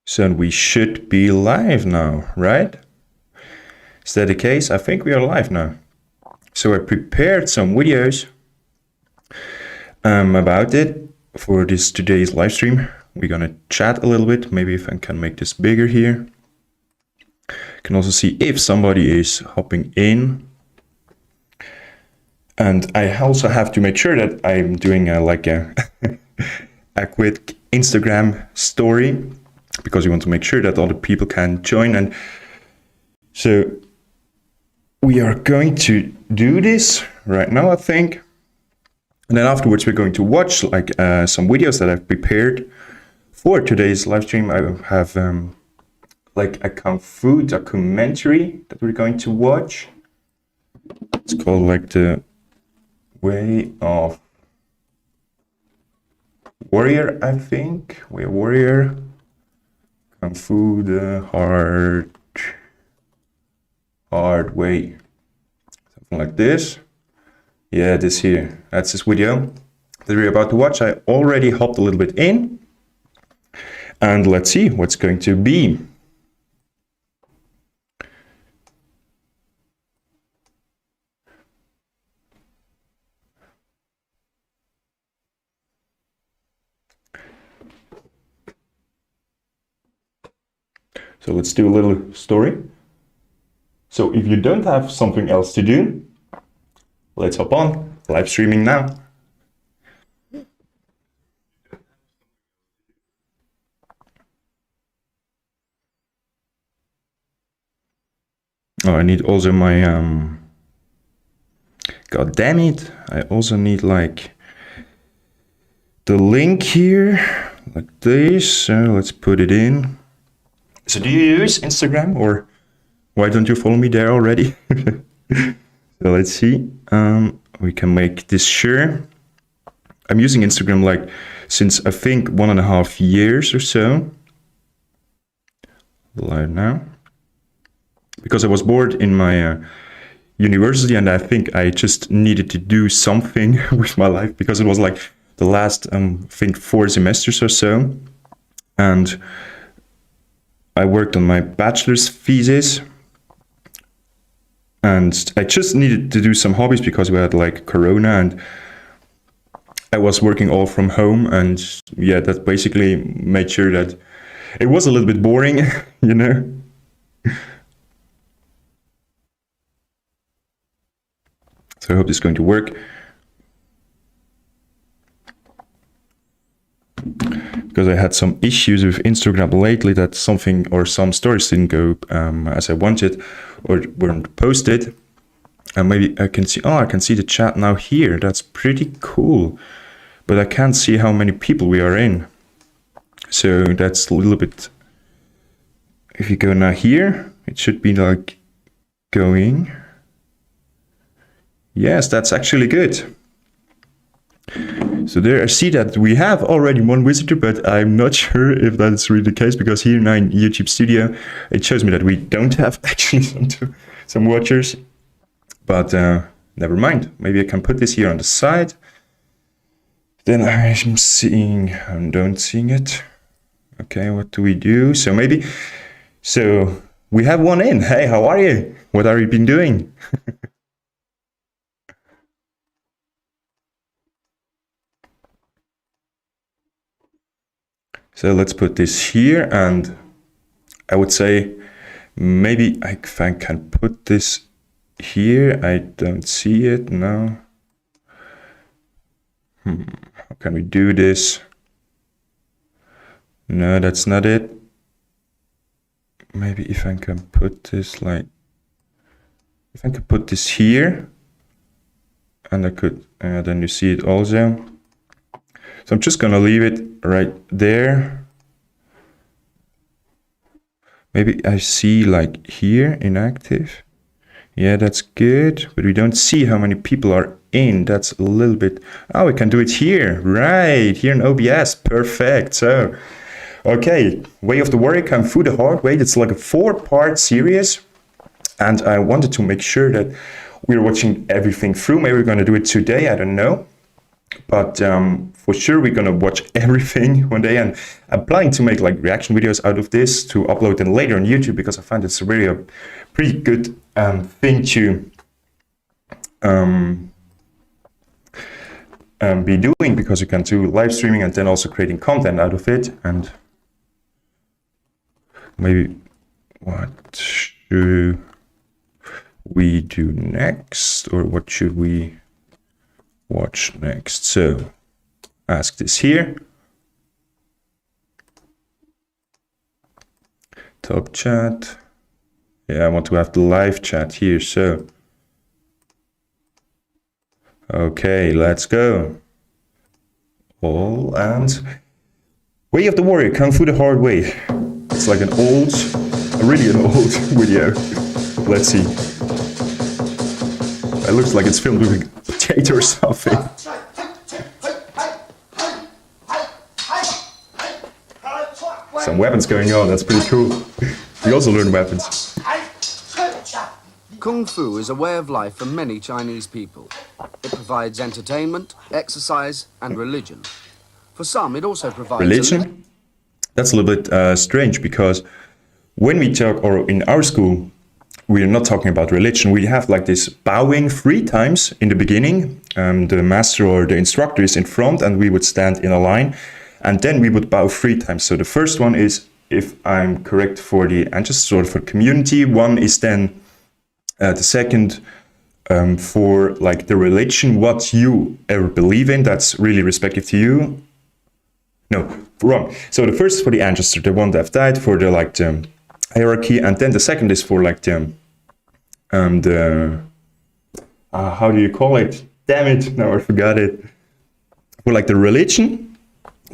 So we should be live now, right? Is that the case? I think we are live now. So I prepared some videos about it for this today's live stream. We're gonna chat a little bit. Maybe if I can make this bigger here. You can also see if somebody is hopping in. And I also have to make sure that I'm doing a a quick Instagram story, because we want to make sure that other people can join. And so we are going to do this right now, I think. And then afterwards, we're going to watch some videos that I've prepared for today's live stream. I have a Kungfu documentary that we're going to watch. It's called the Way of Warrior, I think. Way of Warrior. Kungfu, the hard way. Something like this. Yeah, this here. That's this video that we're about to watch. I already hopped a little bit in. And let's see what's going to be. So let's do a little story. So if you don't have something else to do, let's hop on, live streaming now. Oh, I need also my, god damn it. I also need the link here, like this. So let's put it in. So do you use Instagram, or why don't you follow me there already? So let's see. We can make this sure. I'm using Instagram since I think 1.5 years or so. Live now. Because I was bored in my university, and I think I just needed to do something with my life, because it was the last, I think 4 semesters or so. And I worked on my bachelor's thesis, and I just needed to do some hobbies because we had Corona, and I was working all from home, and yeah, that basically made sure that it was a little bit boring, you know. So I hope this is going to work. Because I had some issues with Instagram lately, that something or some stories didn't go as I wanted, or weren't posted. And maybe I can see, I can see the chat now here. That's pretty cool. But I can't see how many people we are in. So that's a little bit, if you go now here, it should be going. Yes, that's actually good. So there I see that we have already 1 visitor, but I'm not sure if that's really the case, because here now in YouTube Studio, it shows me that we don't have actually some watchers. But never mind. Maybe I can put this here on the side. Then I'm seeing, I don't seeing it. Okay, what do we do? So we have 1 in. Hey, how are you? What have you been doing? So let's put this here, and I would say maybe I can put this here. I don't see it now. How can we do this? No, that's not it. Maybe if I can put this if I could put this here, and I could, then you see it also. So I'm just gonna leave it right there. Maybe I see here, inactive. Yeah, that's good, but we don't see how many people are in. That's a little bit, we can do it here, right, here in OBS, perfect. So, okay, Way of the Warrior, Kungfu the Hard Way. It's a 4-part series, and I wanted to make sure that we're watching everything through. Maybe we're going to do it today, I don't know. But for sure, we're going to watch everything one day. And I'm planning to make like reaction videos out of this to upload them later on YouTube, because I find it's really a pretty good thing to be doing, because you can do live streaming and then also creating content out of it. And maybe what should we do next, or what should we watch next? So ask this here, top chat. Yeah, I want to have the live chat here. So okay, let's go. All and Way of the Warrior, Kung Fu the Hard Way. It's like really an old video. Let's see. It looks like it's filmed with a potato or something. Some weapons going on, that's pretty cool. We also learn weapons. Kung Fu is a way of life for many Chinese people. It provides entertainment, exercise, and religion. For some, it also provides... Religion? That's a little bit strange, because when we talk, or in our school, we are not talking about religion. We have like this bowing 3 times in the beginning. The master or the instructor is in front, and we would stand in a line, and then we would bow 3 times. So the first one is, if I'm correct, for the ancestors or for community. One is then the second for like the religion, what you ever believe in, that's really respective to you. No, wrong. So the first is for the ancestor, the one that have died, for the like the hierarchy, and then the second is for like the how do you call it? Damn it! No, I forgot it. For like the religion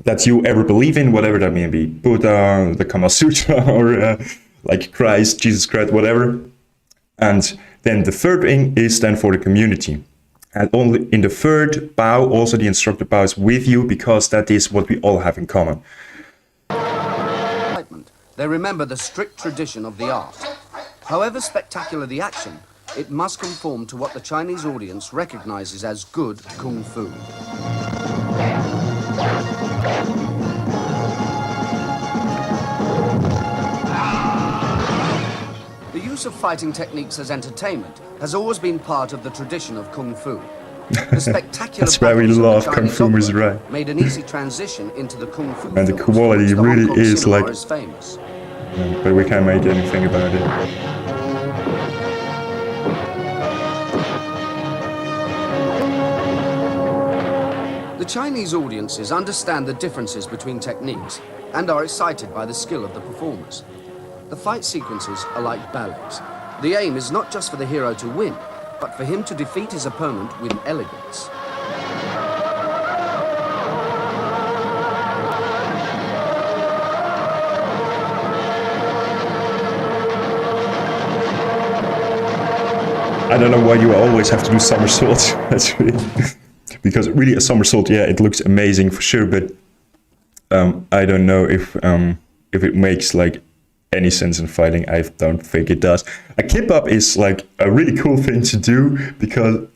that you ever believe in, whatever that may be, Buddha, the Kama Sutra, or like Christ, Jesus Christ, whatever. And then the third thing is then for the community. And only in the third bow, also the instructor bows with you, because that is what we all have in common. They remember the strict tradition of the art. However spectacular the action, it must conform to what the Chinese audience recognizes as good Kung Fu. The use of fighting techniques as entertainment has always been part of the tradition of Kung Fu. The spectacular That's why we love Kung Fu, is right. Made an easy transition into the Kung Fu. And the quality really is like... Is famous. But we can't make anything about it. The Chinese audiences understand the differences between techniques and are excited by the skill of the performers. The fight sequences are like ballets. The aim is not just for the hero to win, but for him to defeat his opponent with elegance. I don't know why you always have to do somersaults. That's really... because really a somersault, yeah, it looks amazing for sure, but I don't know if it makes like any sense in fighting. I don't think it does. A kip up is like a really cool thing to do, because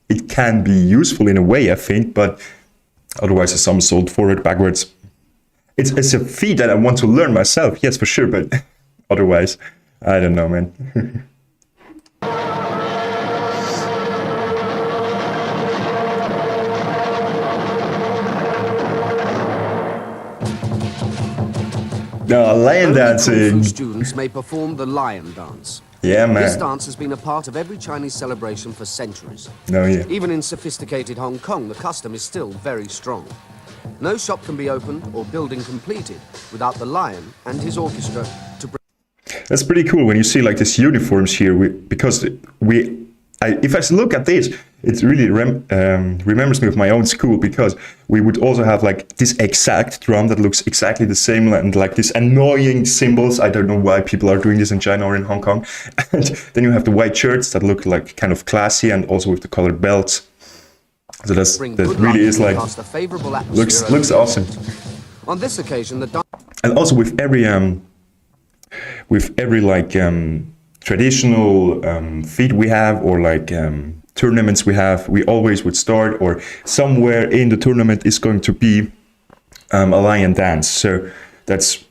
it can be useful in a way, I think, but otherwise a somersault forward, backwards. It's a feat that I want to learn myself, yes, for sure, but otherwise, I don't know, man. No, lion dancing. Kung Fu students may perform the lion dance. Yeah, man. This dance has been a part of every Chinese celebration for centuries. No, yeah. Even in sophisticated Hong Kong, the custom is still very strong. No shop can be opened or building completed without the lion and his orchestra to bring... That's pretty cool when you see like these uniforms here, if I look at this, it really remembers me of my own school, because we would also have like this exact drum that looks exactly the same, and like these annoying symbols. I don't know why people are doing this in China or in Hong Kong. And then you have the white shirts that look like kind of classy, and also with the colored belts. So that really is like, looks awesome. On this occasion, the and also with every like traditional feat we have, or like tournaments we have, we always would start, or somewhere in the tournament is going to be a lion dance. So that's,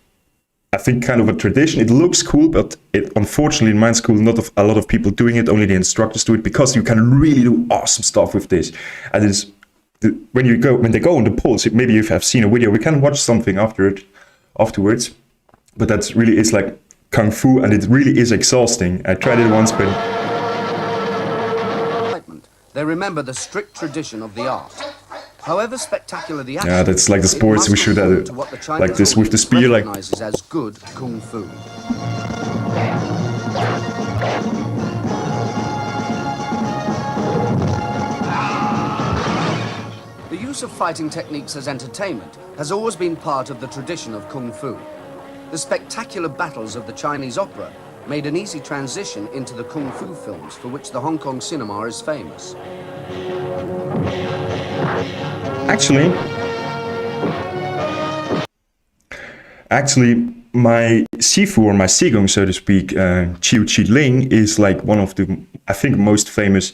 I think, kind of a tradition. It looks cool, but unfortunately in my school, not a lot of people doing it. Only the instructors do it, because you can really do awesome stuff with this. And it's, when they go on the polls, maybe you have seen a video. We can watch something afterwards. But that's really, it's like Kung Fu, and it really is exhausting. I tried it once, but they remember the strict tradition of the art. However spectacular the action, yeah, that's like the sports we should have, like this with the spear, like as good Kung Fu. The use of fighting techniques as entertainment has always been part of the tradition of Kung Fu. The spectacular battles of the Chinese opera made an easy transition into the Kung Fu films, for which the Hong Kong cinema is famous. Actually, my Sifu, or my Qigong, so to speak, Chiu Chi Ling, is like one of the, I think, most famous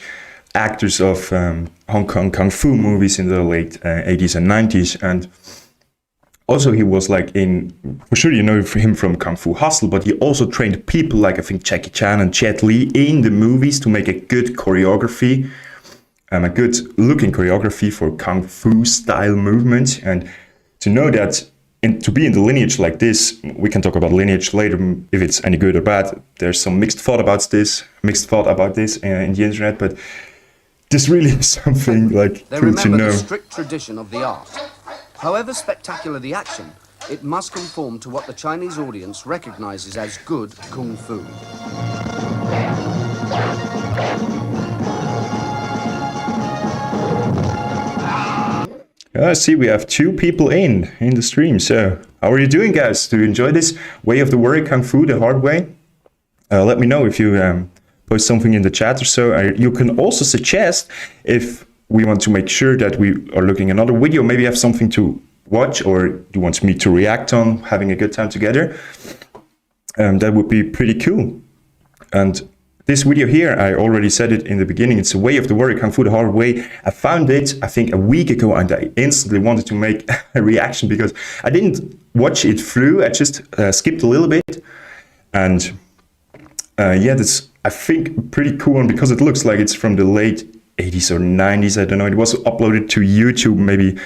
actors of Hong Kong Kung Fu movies in the late 80s and 90s. And also he was like for sure you know him from Kung Fu Hustle, but he also trained people like, I think, Jackie Chan and Jet Li in the movies to make a good choreography, a good looking choreography for Kung Fu style movements. And to know that, to be in the lineage like this, we can talk about lineage later, if it's any good or bad. There's some mixed thought about this in the internet, but this really is something like they cool to remember know. the strict tradition of the art. However spectacular the action, it must conform to what the Chinese audience recognizes as good Kung Fu. I see we have 2 people in the stream. So how are you doing, guys? Do you enjoy this way of the warrior Kung Fu, the hard way? Let me know if you post something in the chat or so. You can also suggest if we want to make sure that we are looking at another video, maybe you have something to watch, or you want me to react on, having a good time together. That would be pretty cool. And this video here, I already said it in the beginning, it's a way of the warrior Kung Fu, the hard way. I found it, I think, a week ago, and I instantly wanted to make a reaction, because I didn't watch it through, I just skipped a little bit. And yeah, that's, I think, pretty cool, and because it looks like it's from the late 80s or 90s, I don't know. It was uploaded to YouTube maybe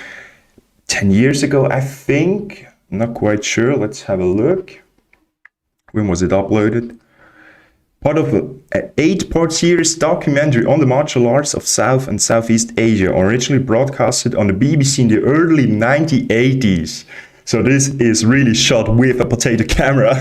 10 years ago, I think. Not quite sure. Let's have a look. When was it uploaded? Part of an 8-part series documentary on the martial arts of South and Southeast Asia, originally broadcasted on the BBC in the early 1980s. So this is really shot with a potato camera.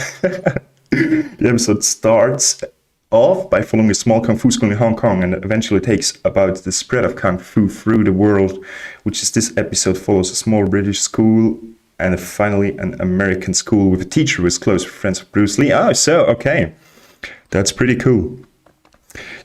The episode starts off by following a small Kung Fu school in Hong Kong, and eventually takes about the spread of Kung Fu through the world, which is this episode follows a small British school and finally an American school with a teacher who is close friends with Bruce Lee. Oh, so, okay. That's pretty cool.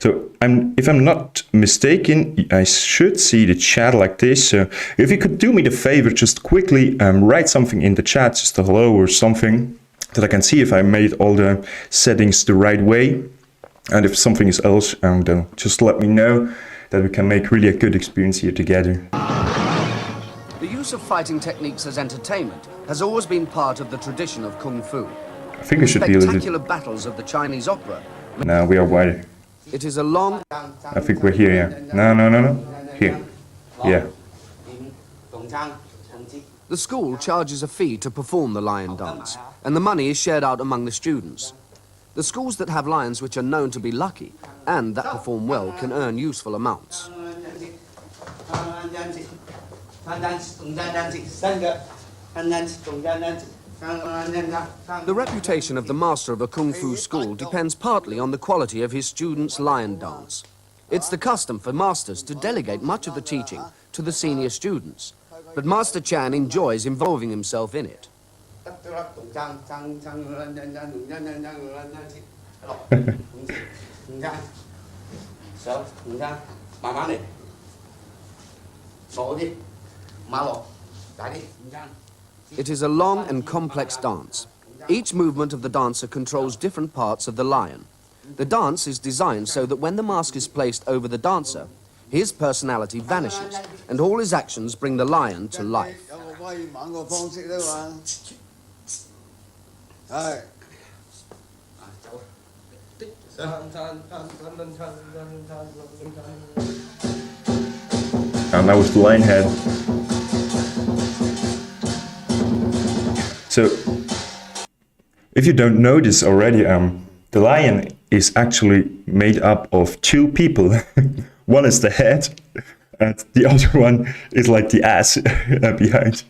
So, if I'm not mistaken, I should see the chat like this. So, if you could do me the favor, just quickly write something in the chat, just a hello or something, that I can see if I made all the settings the right way. And if something is else, then just let me know, that we can make really a good experience here together. The use of fighting techniques as entertainment has always been part of the tradition of Kung Fu. I think we should be a little spectacular battles of the Chinese opera. No, we are wider. It is a long... I think we're here, yeah. No. Here. Yeah. The school charges a fee to perform the lion dance, and the money is shared out among the students. The schools that have lions which are known to be lucky and that perform well can earn useful amounts. The reputation of the master of a Kung Fu school depends partly on the quality of his students' lion dance. It's the custom for masters to delegate much of the teaching to the senior students, but Master Chan enjoys involving himself in it. It is a long and complex dance. Each movement of the dancer controls different parts of the lion. The dance is designed so that when the mask is placed over the dancer, his personality vanishes, and all his actions bring the lion to life. And that was the lion head. So, if you don't know this already, the lion is actually made up of two people. One is the head, and the other one is like the ass behind.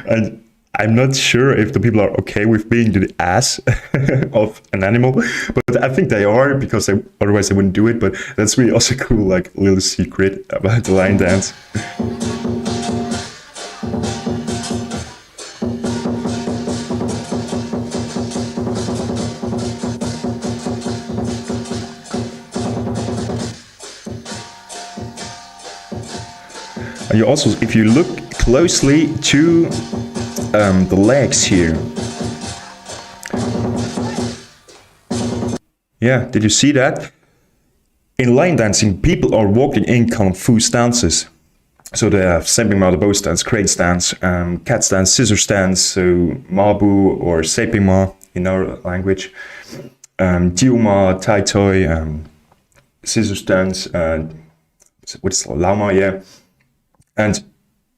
And I'm not sure if the people are okay with being the ass of an animal, but I think they are, because otherwise they wouldn't do it. But that's really also cool, like little secret about the lion dance. And you also, if you look closely to the legs here. Yeah, did you see that? In lion dancing, people are walking in Kungfu stances. So they have Semping Ma, the bow stance, crane stance, cat stance, scissor stance, so Mabu or Seping Ma in our language, Jiu Ma, Tai Toi, scissor stance, what's Lao Ma, yeah. And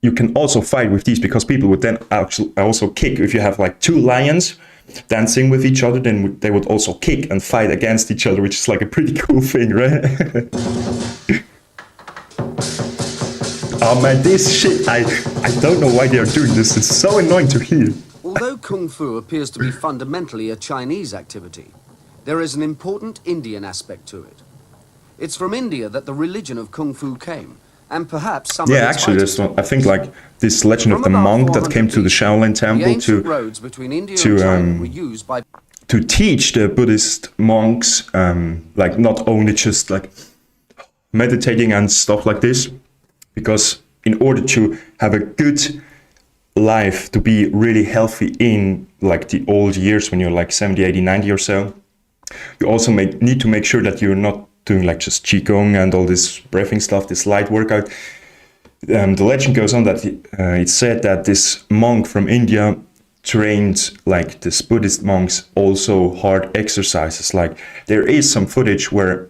you can also fight with these, because people would then actually also kick. If you have like two lions dancing with each other, then they would also kick and fight against each other, which is like a pretty cool thing, right? Oh man, this shit, I don't know why they are doing this. It's so annoying to hear. Although Kung Fu appears to be fundamentally a Chinese activity, there is an important Indian aspect to it. It's from India that the religion of Kung Fu came, and perhaps some yeah, of its actually, there's fighters- I think like this legend of the monk that came to the Shaolin temple to teach the Buddhist monks, like not only just like meditating and stuff like this, because in order to have a good life, to be really healthy in like the old years when you're like 70, 80, 90 or so, you also need to make sure that you're not doing like just qigong and all this breathing stuff, this light workout. The legend goes on that it said that this monk from India trained like this Buddhist monks also hard exercises. Like there is some footage where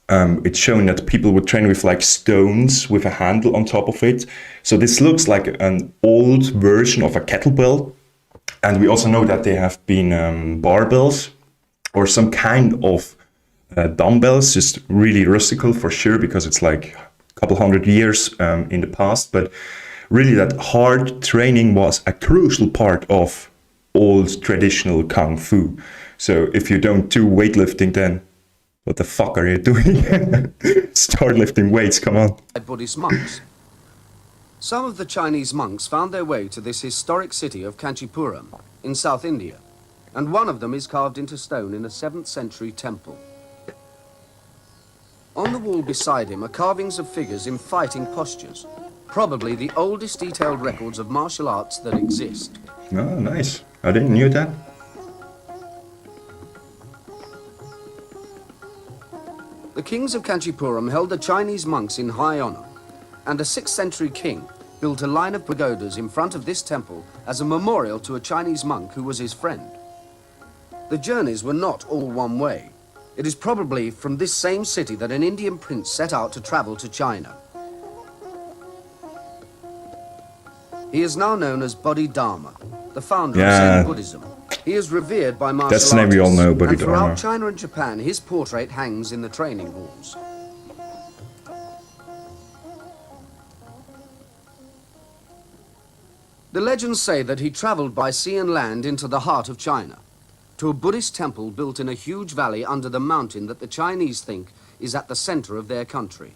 it's showing that people would train with like stones with a handle on top of it. So this looks like an old version of a kettlebell. And we also know that they have been barbells or some kind of dumbbells, just really rustical for sure, because it's like a couple hundred years in the past. But really that hard training was a crucial part of old traditional Kung Fu. So if you don't do weightlifting, then what the fuck are you doing? Start lifting weights, come on. Buddhist monks. Some of the Chinese monks found their way to this historic city of Kanchipuram in South India, and one of them is carved into stone in a 7th century temple. On the wall beside him are carvings of figures in fighting postures, probably the oldest detailed records of martial arts that exist. Oh, nice. I didn't know that. The kings of Kanchipuram held the Chinese monks in high honor, and a 6th century king built a line of pagodas in front of this temple as a memorial to a Chinese monk who was his friend. The journeys were not all one way. It is probably from this same city that an Indian prince set out to travel to China. He is now known as Bodhidharma, the founder of Zen Buddhism. He is revered by martial That's the name we all know, artists, and Bodhidharma. throughout China and Japan, his portrait hangs in the training halls. The legends say that he traveled by sea and land into the heart of China, to a Buddhist temple built in a huge valley under the mountain that the Chinese think is at the center of their country.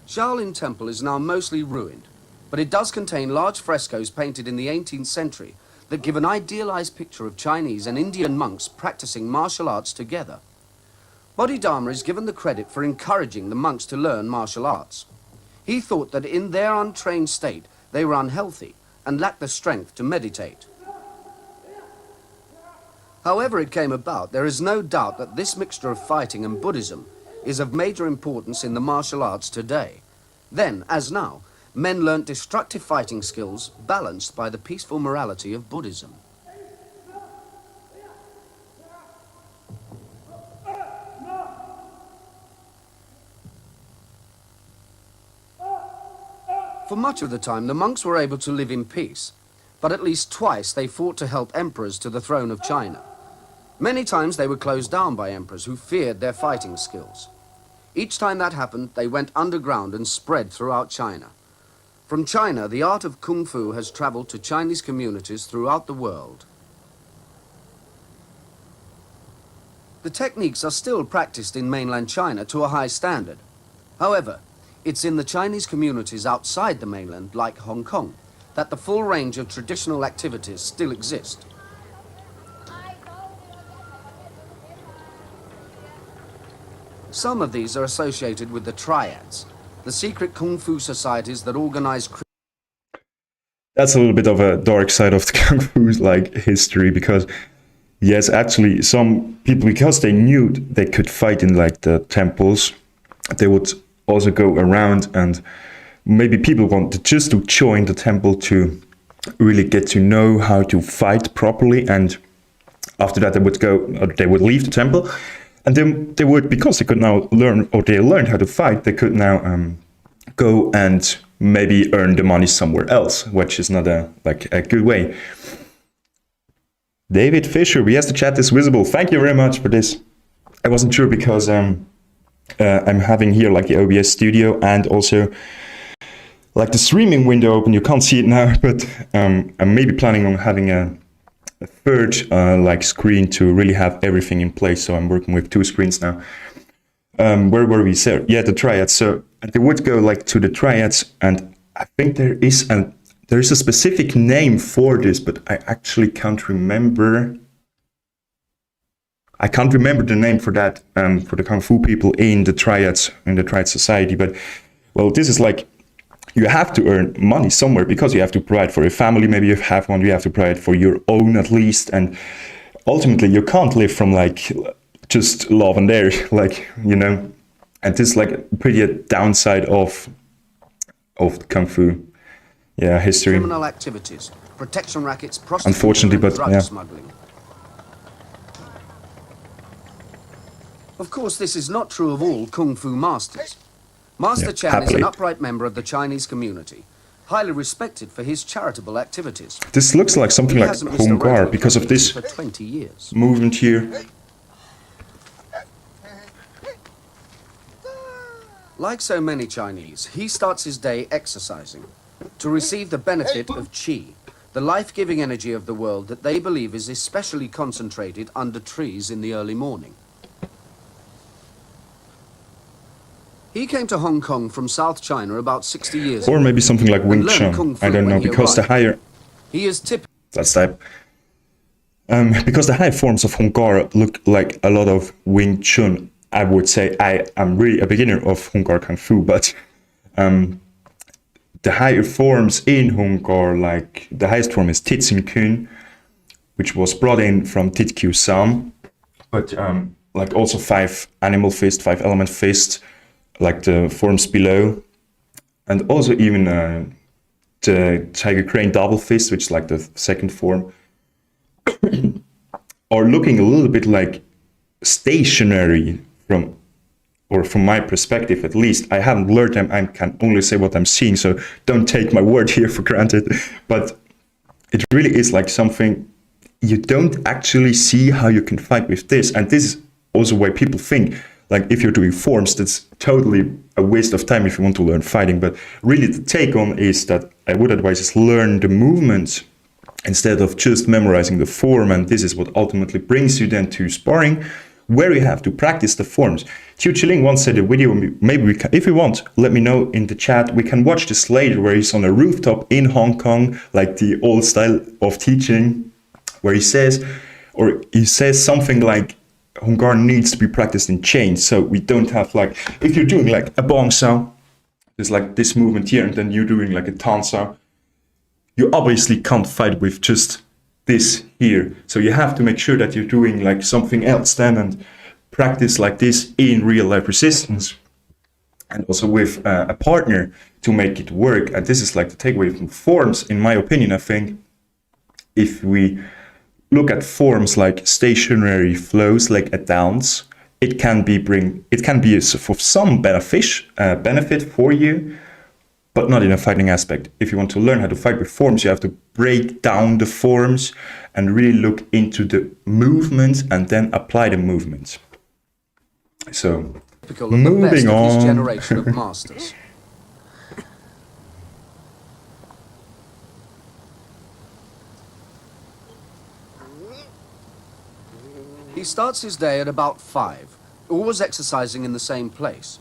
Shaolin Temple is now mostly ruined, but it does contain large frescoes painted in the 18th century that give an idealized picture of Chinese and Indian monks practicing martial arts together. Bodhidharma is given the credit for encouraging the monks to learn martial arts. He thought that in their untrained state, they were unhealthy and lacked the strength to meditate. However it came about, there is no doubt that this mixture of fighting and Buddhism is of major importance in the martial arts today. Then, as now, men learnt destructive fighting skills balanced by the peaceful morality of Buddhism. For much of the time, the monks were able to live in peace, but at least twice they fought to help emperors to the throne of China. Many times they were closed down by emperors who feared their fighting skills. Each time that happened, they went underground and spread throughout China. From China, the art of Kung Fu has traveled to Chinese communities throughout the world. The techniques are still practiced in mainland China to a high standard. However, it's in the Chinese communities outside the mainland, like Hong Kong, that the full range of traditional activities still exist. Some of these are associated with the triads, the secret Kung Fu societies that organize... That's a little bit of a dark side of the Kung Fu's like history, because yes, actually some people, because they knew they could fight in like the temples, they would also go around, and maybe people wanted just to join the temple to really get to know how to fight properly, and after that they would go, or they would leave the temple, and then they would, because they could now learn, or they learned how to fight, they could now go and maybe earn the money somewhere else, which is not a good way. David Fisher, yes, the chat is visible. Thank you very much for this. I wasn't sure because I'm having here like the OBS studio and also like the streaming window open. You can't see it now, but I'm maybe planning on having a third like screen to really have everything in place. So I'm working with two screens now. Where were we? So yeah, the triads. So they would go like to the triads, and I think there is a specific name for this, but I actually can't remember. I can't remember the name for that, for the Kung Fu people in the triads, in the triad society. But well, this is like, you have to earn money somewhere, because you have to provide for your family. Maybe you have one, you have to provide for your own at least. And ultimately you can't live from like just love and dare, like, you know, and this is like pretty a downside of the Kung Fu, yeah, history. Criminal activities, protection rackets, prostitution, unfortunately, but drug yeah. smuggling. Of course, this is not true of all Kung Fu masters. Master Chan is an upright member of the Chinese community, highly respected for his charitable activities. This looks like something like Hung Gar because of this for 20 years. movement here. Like so many Chinese, he starts his day exercising to receive the benefit of qi, the life-giving energy of the world that they believe is especially concentrated under trees in the early morning. He came to Hong Kong from South China about 60 years ago. Or maybe something like Wing Chun. I don't know, because the higher... He is typical. That's type. Because the high forms of Hung Gar look like a lot of Wing Chun. I would say I am really a beginner of Hung Gar Kung Fu, but the higher forms in Hung Gar, like the highest form is Tit Sin Kun, which was brought in from Tit Kyu Sam, but like also 5 animal fist, 5 element fist, like the forms below, and also even the Tiger Crane double fist, which is like the second form, are looking a little bit like stationary from my perspective at least. I haven't learned them, I can only say what I'm seeing, so don't take my word here for granted, but it really is like something you don't actually see how you can fight with this. And this is also why people think, like, if you're doing forms, that's totally a waste of time if you want to learn fighting. But really the take on is that I would advise is learn the movements instead of just memorizing the form. And this is what ultimately brings you then to sparring, where you have to practice the forms. Qiu Qiling once said a video, maybe we can, if you want, let me know in the chat. We can watch this later, where he's on a rooftop in Hong Kong, like the old style of teaching, where he says something like, Hung Gar needs to be practiced in chains, so we don't have like, if you're doing like a bong sao, there's like this movement here, and then you're doing like a tan sao, you obviously can't fight with just this here. So you have to make sure that you're doing like something else then and practice like this in real life resistance, and also with a partner to make it work. And this is like the takeaway from forms, in my opinion. I think if we look at forms like stationary flows, like a dance, it can be for some benefit for you, but not in a fighting aspect. If you want to learn how to fight with forms, you have to break down the forms and really look into the movements and then apply the movements. So, moving on. This generation of masters. He starts his day at about 5, always exercising in the same place.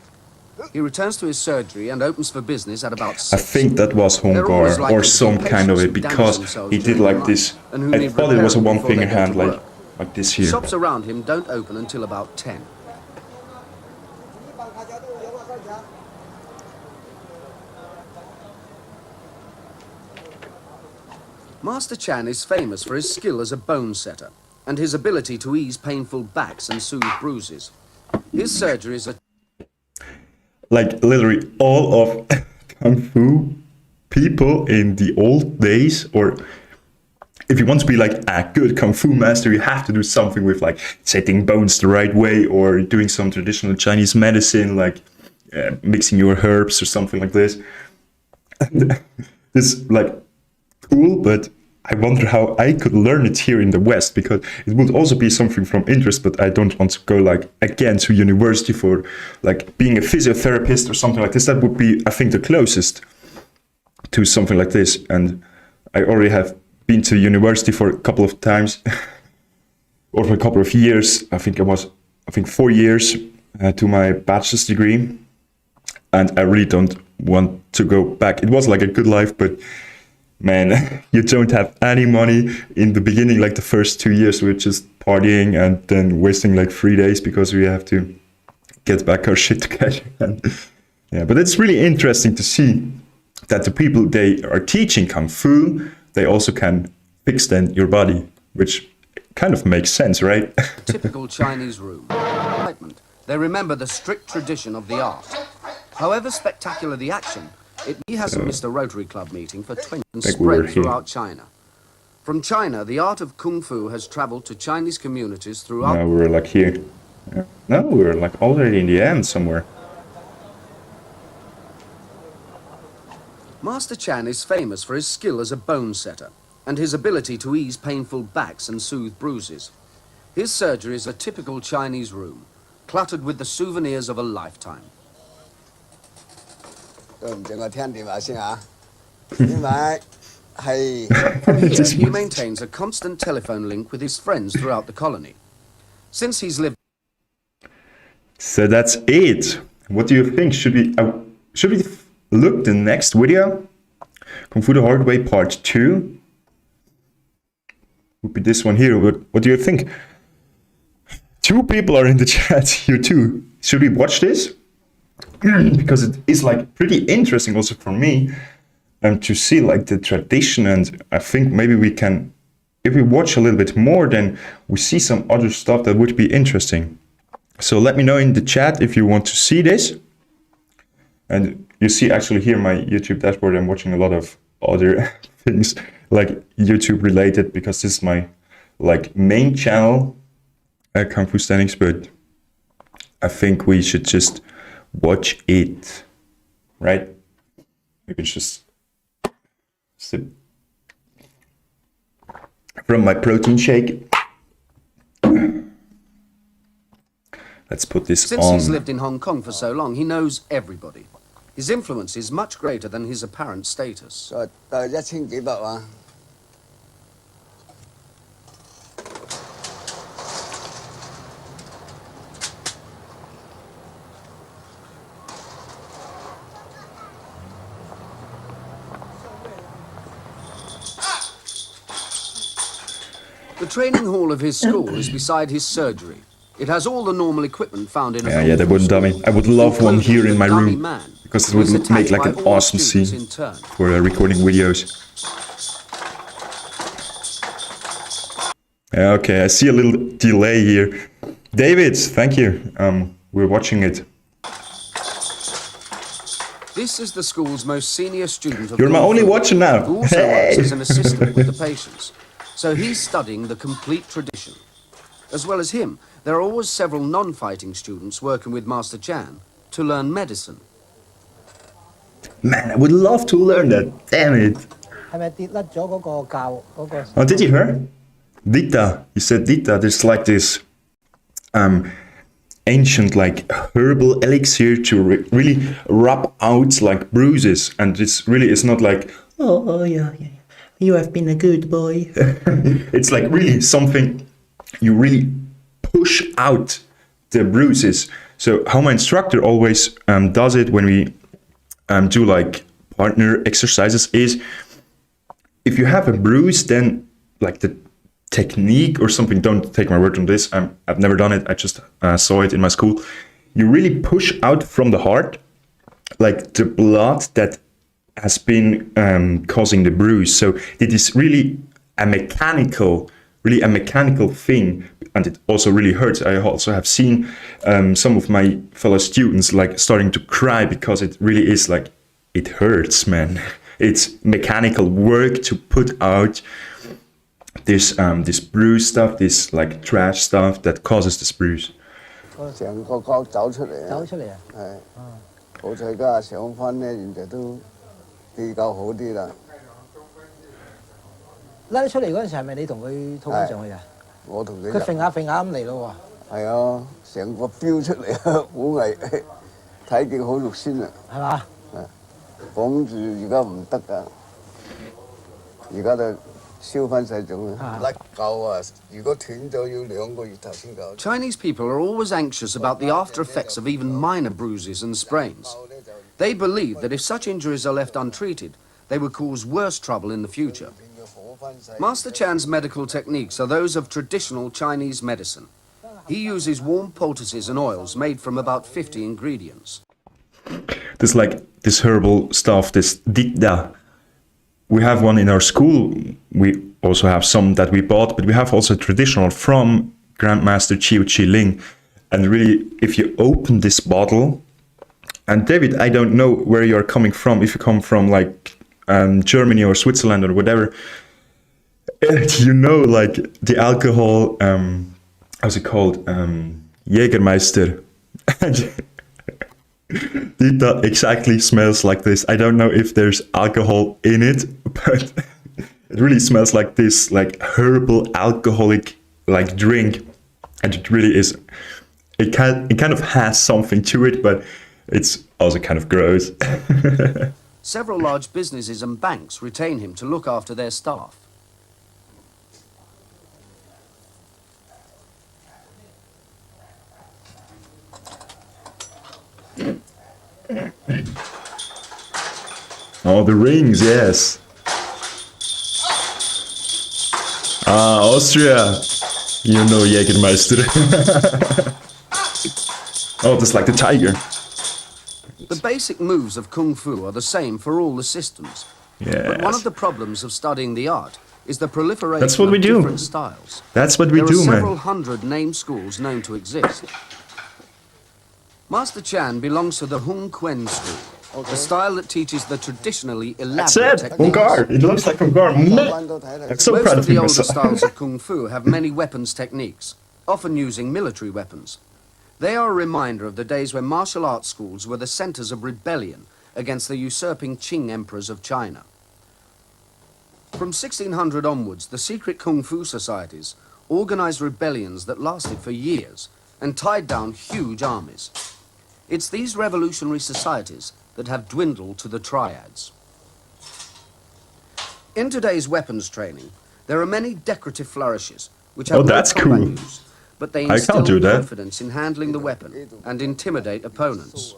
He returns to his surgery and opens for business at about 6. I think that was Hongar or some kind of it, because he did like this. I thought it was a one-finger hand, like this here. Shops around him don't open until about 10. Master Chan is famous for his skill as a bone setter and his ability to ease painful backs and soothe bruises. His surgeries are... Like literally all of Kung Fu people in the old days, or if you want to be like a good Kung Fu master, you have to do something with like setting bones the right way, or doing some traditional Chinese medicine, like mixing your herbs or something like this. This is like cool, but I wonder how I could learn it here in the West, because it would also be something from interest, but I don't want to go like again to university for like being a physiotherapist or something like this. That would be, I think, the closest to something like this. And I already have been to university for a couple of times or for a couple of years. I think 4 years to my bachelor's degree. And I really don't want to go back. It was like a good life, but man, you don't have any money in the beginning. Like the first 2 years, we're just partying and then wasting like 3 days because we have to get back our shit together. And, yeah, but it's really interesting to see that the people they are teaching Kung Fu, they also can fix then your body, which kind of makes sense, right? Typical Chinese room. Epuipment. They remember the strict tradition of the art. However spectacular the action, he hasn't missed a Rotary Club meeting for 20 and spread throughout China. From China, the art of Kung Fu has traveled to Chinese communities throughout... No, we're like here. No, we're like already in the end somewhere. Master Chan is famous for his skill as a bone setter and his ability to ease painful backs and soothe bruises. His surgery is a typical Chinese room, cluttered with the souvenirs of a lifetime. Here, he maintains a constant telephone link with his friends throughout the colony. Since he's lived... So that's it. What do you think? Should we look the next video? Kung Fu the Hard Way Part 2. Would be this one here. What do you think? 2 people are in the chat here too. Should we watch this? Because it is like pretty interesting also for me to see like the tradition, and I think maybe we can, if we watch a little bit more, then we see some other stuff that would be interesting. So let me know in the chat if you want to see this. And you see actually here my YouTube dashboard, I'm watching a lot of other things like YouTube related, because this is my like main channel at Kungfustehnics, but I think we should just watch it, right? We can just sip from my protein shake. Let's put this on. Since he's lived in Hong Kong for so long, he knows everybody. His influence is much greater than his apparent status. The training hall of his school is beside his surgery. It has all the normal equipment found in a... Yeah, they wouldn't dummy. I would love one here in my room, because it would make like an awesome scene for recording videos. Okay, I see a little delay here. David, thank you. We're watching it. This is the school's most senior student of You're my only Kungfu, watcher now. who also works Hey! as an assistant with the patients. So he's studying the complete tradition. As well as him, there are always several non-fighting students working with Master Chan to learn medicine. Man, I would love to learn that. Damn it. 係咪跌甩咗嗰個教嗰個？ Oh, did you hear? Dita. You said Dita. There's like this ancient like herbal elixir to really rub out like bruises, and this really is not like yeah, you have been a good boy. It's like really something you really push out the bruises. So how my instructor always does it when we do like partner exercises is, if you have a bruise, then like the technique or something, don't take my word on this, I've never done it, I just saw it in my school, you really push out from the heart like the blood that has been causing the bruise. So it is really a mechanical thing, and it also really hurts. I also have seen some of my fellow students like starting to cry because it really is like, it hurts, man. It's mechanical work to put out this this bruise stuff, this like trash stuff that causes this bruise. 成個角走出嚟啊！走出嚟啊！係，好彩家上翻咧，現在都比較好啲啦。拉出嚟嗰陣時係咪你同佢套翻上去啊？我同佢佢揈下揈下咁嚟咯喎。係啊，成個飆出嚟啊，好危，睇見好肉酸啊！喎，係嘛？綁住而家唔得噶，而家就燒翻晒種啊！甩臼啊！如果斷咗要2個月頭先搞。Chinese people are always anxious about the after effects of even minor bruises and sprains. They believe that if such injuries are left untreated, they would cause worse trouble in the future. Master Chan's medical techniques are those of traditional Chinese medicine. He uses warm poultices and oils made from about 50 ingredients. This like this herbal stuff, this dita. We have one in our school. We also have some that we bought, but we have also traditional from Grandmaster Chiu Chi Ling. And really, if you open this bottle, and David, I don't know where you are coming from. If you come from like Germany or Switzerland or whatever, you know, like the alcohol, how's it called? Jägermeister. Dita exactly smells like this. I don't know if there's alcohol in it, but it really smells like this, like herbal alcoholic like drink, and it really is. It kind of has something to it, but it's also kind of gross. Several large businesses and banks retain him to look after their staff. Oh, the rings, yes. Ah, Austria. You know Jägermeister. Oh, that's like the tiger. The basic moves of Kung Fu are the same for all the systems. But one of the problems of studying the art is the proliferation That's what we of do. different styles. That's what we There do, are several man. hundred named schools known to exist. Master Chan belongs to the Hung Kuen school, the style that teaches the traditionally That's elaborate it. techniques. Hungar. It looks like Hungar. I'm so Most proud of of the you, older myself. styles of Kung Fu have many weapons techniques, often using military weapons. They are a reminder of the days when martial arts schools were the centers of rebellion against the usurping Qing emperors of China. From 1600 onwards, the secret Kung Fu societies organized rebellions that lasted for years and tied down huge armies. It's these revolutionary societies that have dwindled to the triads. In today's weapons training, there are many decorative flourishes which have Oh, no that's combat cool. use, but they I can't instill do that. confidence in handling the weapon and intimidate opponents.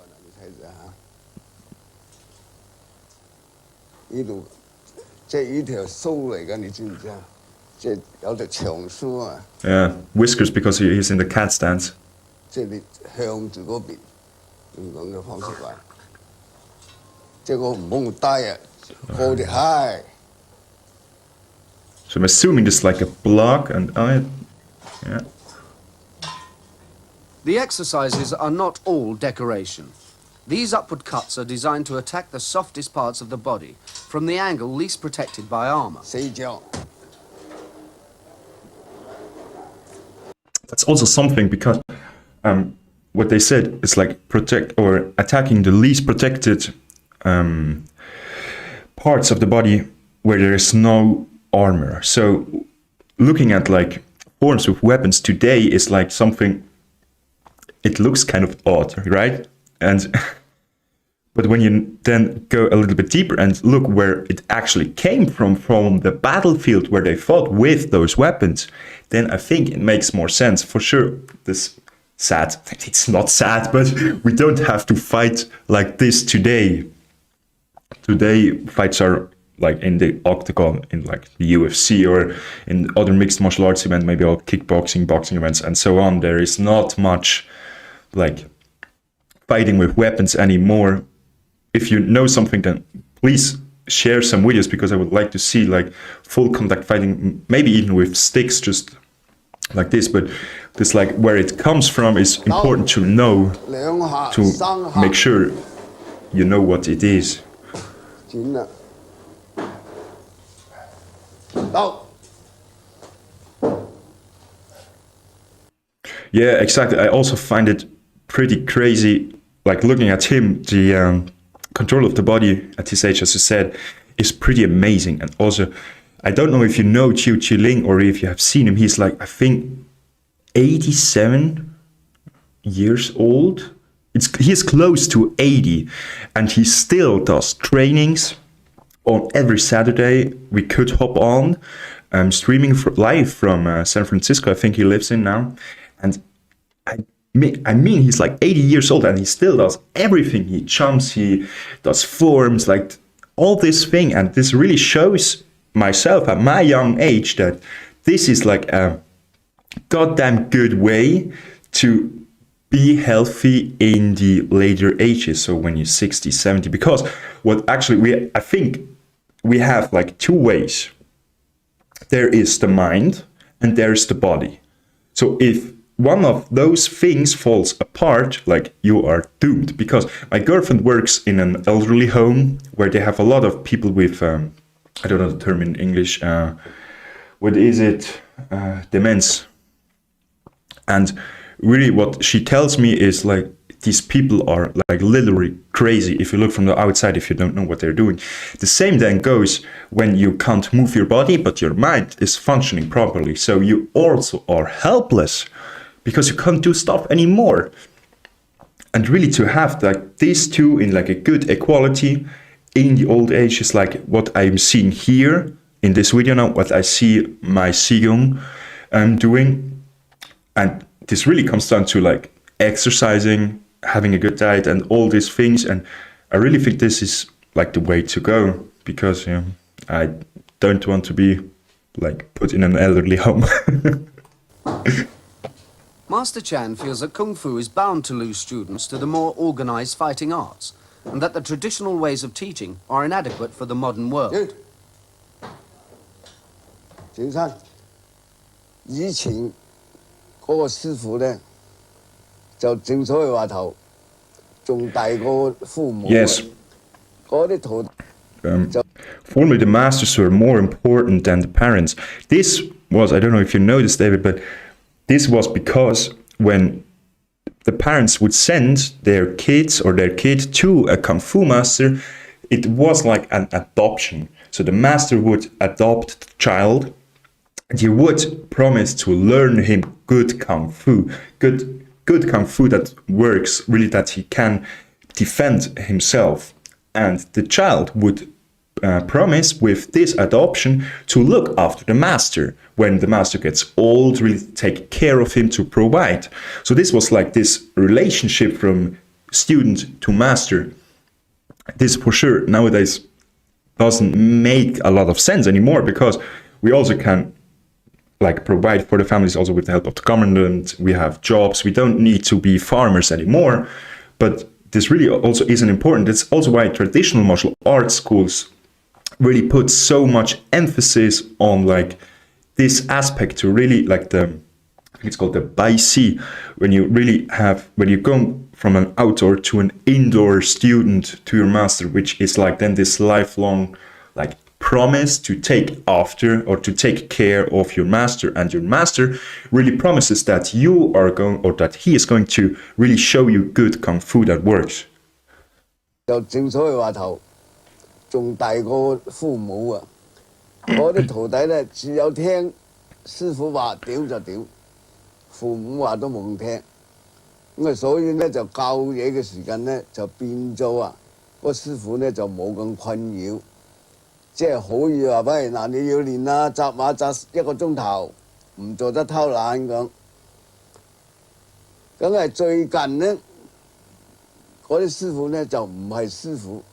呢度即係呢條須嚟㗎，你知唔知啊？即係有條長須啊， Yeah, whiskers because he's in the cat stance. 即係你向住嗰邊用咁嘅方式話，即係我唔好咁低啊，高啲 high。So I'm assuming this is like a block, and yeah. The exercises are not all decoration. These upward cuts are designed to attack the softest parts of the body from the angle least protected by armor. 四腳 That's also something because what they said is like protect or attacking the least protected parts of the body where there is no armor. So looking at like forms with weapons today is like something, it looks kind of odd, right? And but when you then go a little bit deeper and look where it actually came from the battlefield where they fought with those weapons, then I think it makes more sense. For sure, this sad, it's not sad, but we don't have to fight like this today. Today, fights are like in the octagon, in like the UFC or in other mixed martial arts events, maybe all kickboxing, boxing events, and so on. There is not much like fighting with weapons anymore. If you know something, then please share some videos, because I would like to see like full contact fighting, maybe even with sticks, just like this. But this, like where it comes from, is important to know, 兩下 to 三下 make sure you know what it is. 剪啦，到 Yeah, exactly. I also find it pretty crazy, like looking at him, the control of the body at his age, as you said, is pretty amazing. And also, I don't know if you know Chiu Chi-ling or if you have seen him. He's like, I think, 87 years old. He's close to 80, and he still does trainings on every Saturday. We could hop on, streaming live from San Francisco, I think he lives in now. And I mean, he's like 80 years old and he still does everything. He jumps, he does forms, like all this thing. And this really shows myself at my young age that this is like a goddamn good way to be healthy in the later ages. So when you're 60, 70, because what actually I think we have like two ways. There is the mind and there's the body. So if one of those things falls apart, like you are doomed. Because my girlfriend works in an elderly home where they have a lot of people with, I don't know the term in English, what is it? Demence. And really what she tells me is like, these people are like literally crazy if you look from the outside, if you don't know what they're doing. The same then goes when you can't move your body, but your mind is functioning properly. So you also are helpless because you can't do stuff anymore. And really to have like these two in like a good equality in the old age is like what I'm seeing here in this video now, what I see my Qigong doing. And this really comes down to like exercising, having a good diet and all these things. And I really think this is like the way to go, because I don't want to be like put in an elderly home. Master Chan feels that Kung Fu is bound to lose students to the more organized fighting arts, and that the traditional ways of teaching are inadequate for the modern world. 景山，以前嗰個師傅咧，就正所謂話頭，仲大過父母。Yes. 嗰啲徒。Formerly, the masters were more important than the parents. This was, I don't know if you know this, David, but this was because when the parents would send their kids or their kid to a Kung Fu master, it was like an adoption. So the master would adopt the child, and he would promise to learn him good Kung Fu, good Kung Fu that works, really that he can defend himself. And the child would promise with this adoption to look after the master when the master gets old, really take care of him, to provide. So this was like this relationship from student to master. This for sure nowadays doesn't make a lot of sense anymore, because we also can like provide for the families also with the help of the government. We have jobs. We don't need to be farmers anymore. But this really also isn't important. It's also why traditional martial arts schools really put so much emphasis on like this aspect to really like I think it's called the Baisi, when you go from an outdoor to an indoor student to your master, which is like then this lifelong like promise to take after or to take care of your master, and your master really promises that you are going, or that he is going to really show you good kung fu that works. 就正所謂話頭，仲大過父母啊！我啲徒弟咧，只有聽師傅話屌就屌，父母話都冇聽。咁啊，所以咧就教嘢嘅時間咧就變咗啊，個師傅咧就冇咁困擾，即係可以話喂嗱，你要練啦，紮馬紮1個鐘頭，唔做得偷懶咁。咁係最近咧。 嗰啲師傅咧就唔係師傅，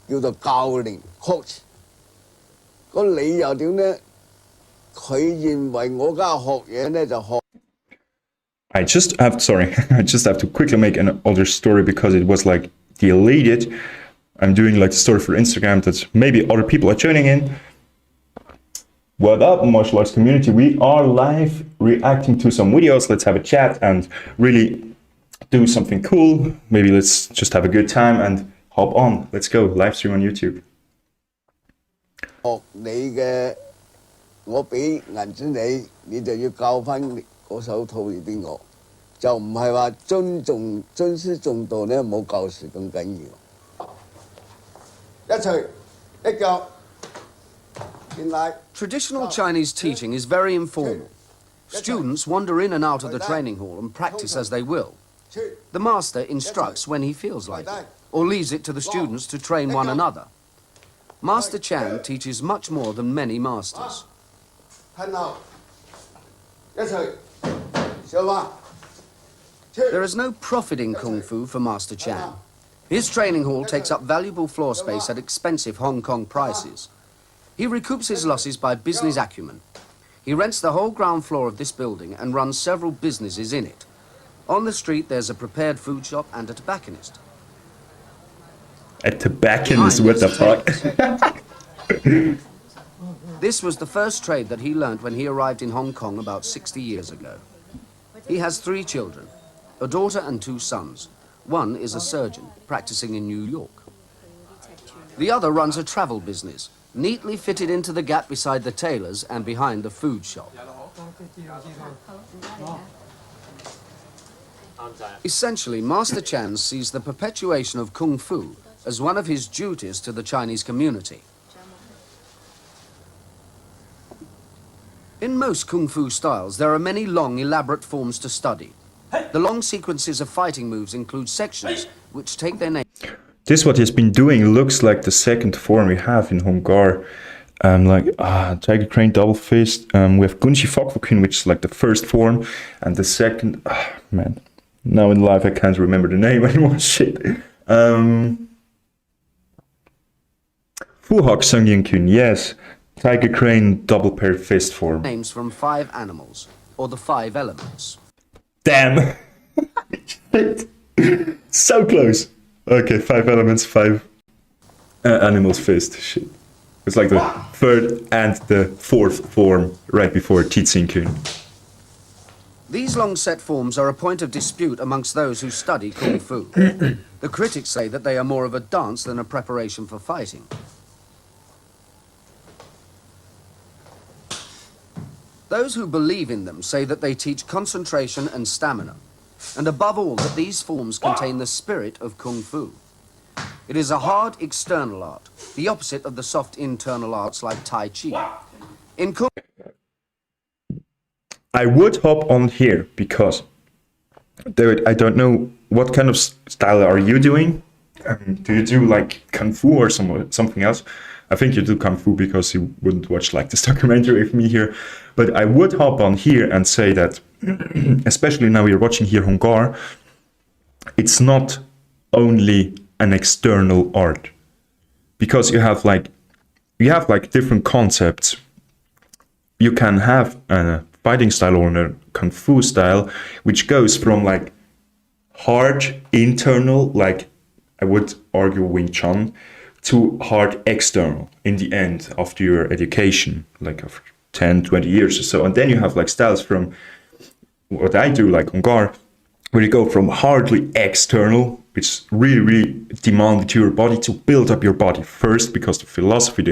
叫做教練 coach。個理由點咧？佢認為我而家學嘢咧就學。I just have to quickly make an older story because it was like deleted. I'm doing like the story for Instagram that maybe other people are tuning in. What up, martial arts community? We are live reacting to some videos. Let's have a chat and really do something cool. Maybe let's just have a good time and hop on. Let's go live stream on YouTube. 學你嘅，我俾銀錢你，你就要教翻嗰手套嚟俾我，就唔係話尊師重道咧，冇教時咁緊要。一錘一腳，原來。Traditional Chinese teaching is very informal. Students wander in and out of the training hall and practice as they will. The master instructs when he feels like it, or leaves it to the students to train one another. Master Chan teaches much more than many masters. There is no profit in Kung Fu for Master Chan. His training hall takes up valuable floor space at expensive Hong Kong prices. He recoups his losses by business acumen. He rents the whole ground floor of this building and runs several businesses in it. On the street, there's a prepared food shop and a tobacconist. A tobacconist, what the fuck? This was the first trade that he learnt when he arrived in Hong Kong about 60 years ago. He has 3 children, a daughter and 2 sons. One is a surgeon, practicing in New York. The other runs a travel business, neatly fitted into the gap beside the tailors and behind the food shop. Essentially, Master Chan sees the perpetuation of Kung Fu as one of his duties to the Chinese community. In most Kung Fu styles, there are many long, elaborate forms to study. The long sequences of fighting moves include sections which take their name. This what he's been doing looks like the second form we have in Hong Gar. Tiger Crane Double Fist. We have Gunshi Fokfokun, which is like the first form, and the second. Man, now in life I can't remember the name anymore. Shit. Fuhok Sungyin Kun, yes. Tiger Crane Double Pair Fist form. Names from 5 animals, or the 5 elements. Damn. Shit. So close. Okay, 5 elements, 5 animals fist. Shit. It's like the 3rd and the 4th form right before Titsing Kun. These long set forms are a point of dispute amongst those who study Kung Fu. The critics say that they are more of a dance than a preparation for fighting. Those who believe in them say that they teach concentration and stamina, and above all that these forms contain the spirit of Kung Fu. It is a hard external art, the opposite of the soft internal arts like Tai Chi. In Kung I would hop on here because I don't know what kind of style are you doing. Do you do like Kung Fu or something else? I think you do Kung Fu because you wouldn't watch like this documentary with me here. But I would hop on here and say that, especially now we're watching here Hong Gar, it's not only an external art, because you have like different concepts. You can have a fighting style or a Kung Fu style, which goes from like hard internal, like I would argue Wing Chun, too hard external in the end after your education, like of 10, 20 years or so. And then you have like styles from what I do, like Hungar, where you go from hardly external, which really, really demand to your body to build up your body first, because the philosophy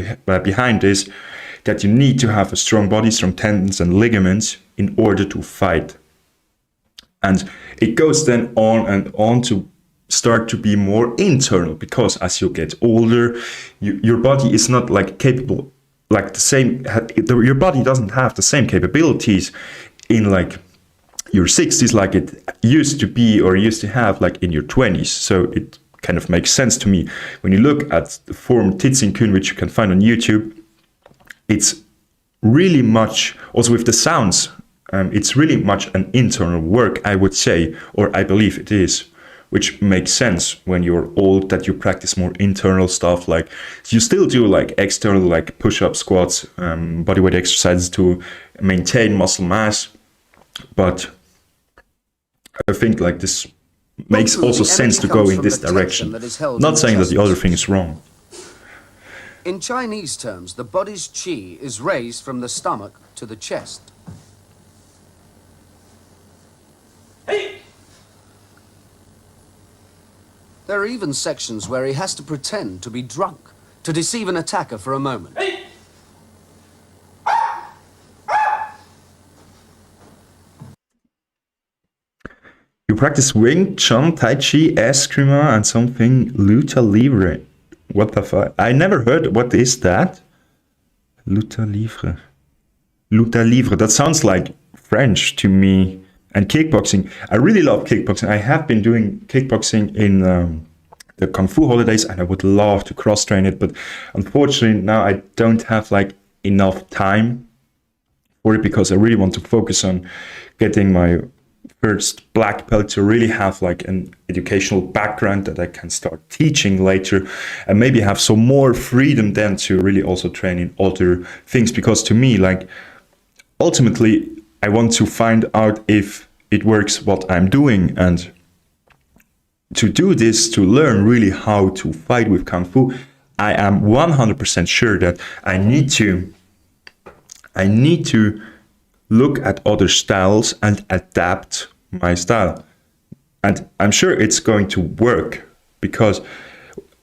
behind this, that you need to have a strong body, strong tendons and ligaments in order to fight. And it goes then on and on to start to be more internal, because as you get older, your body is not like capable, like the same, your body doesn't have the same capabilities in like your 60s like it used to be or used to have like in your 20s. So it kind of makes sense to me when you look at the form Titzinkun, which you can find on YouTube. It's really much, also with the sounds, it's really much an internal work, I would say, or I believe it is, which makes sense when you're old, that you practice more internal stuff. Like you still do like external, like push-up, squats, bodyweight exercises to maintain muscle mass, but I think like this makes also sense to go in this direction. Not saying that the other thing is wrong. In Chinese terms, the body's qi is raised from the stomach to the chest. There are even sections where he has to pretend to be drunk to deceive an attacker for a moment. You practice Wing Chun, Tai Chi, Eskrima, and something Luta Libre. What the fuck? I never heard. What is that? Luta Libre. Luta Libre. That sounds like French to me. And kickboxing. I really love kickboxing. I have been doing kickboxing in the Kungfu holidays, and I would love to cross-train it. But unfortunately, now I don't have like enough time for it, because I really want to focus on getting my first black belt to really have like an educational background that I can start teaching later, and maybe have some more freedom then to really also train in other things. Because to me, like ultimately, I want to find out if it works what I'm doing, and to do this, to learn really how to fight with Kung Fu, I am 100% sure that I need to look at other styles and adapt my style. And I'm sure it's going to work, because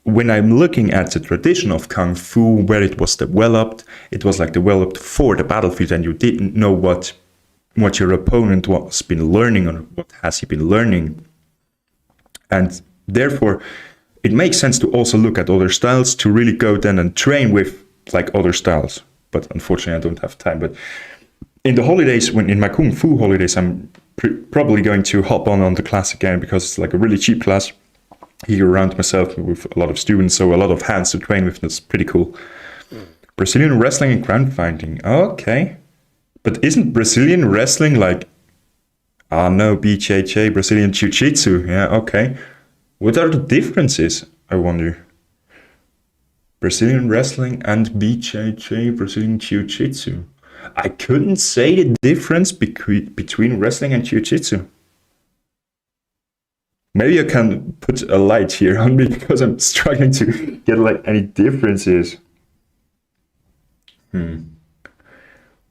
when I'm looking at the tradition of Kung Fu, where it was developed, it was like developed for the battlefield, and you didn't know what your opponent was been learning, or what has he been learning. And therefore, it makes sense to also look at other styles, to really go then and train with like other styles. But unfortunately, I don't have time. But in the holidays, in my Kung Fu holidays, I'm probably going to hop on the class again, because it's like a really cheap class here around myself with a lot of students, so a lot of hands to train with. That's pretty cool. Brazilian wrestling and ground fighting. Okay. But isn't Brazilian wrestling like, no, BJJ, Brazilian Jiu-Jitsu? Yeah, okay. What are the differences, I wonder? Brazilian wrestling and BJJ, Brazilian Jiu-Jitsu. I couldn't say the difference between wrestling and Jiu-Jitsu. Maybe I can put a light here on me, because I'm struggling to get like any differences.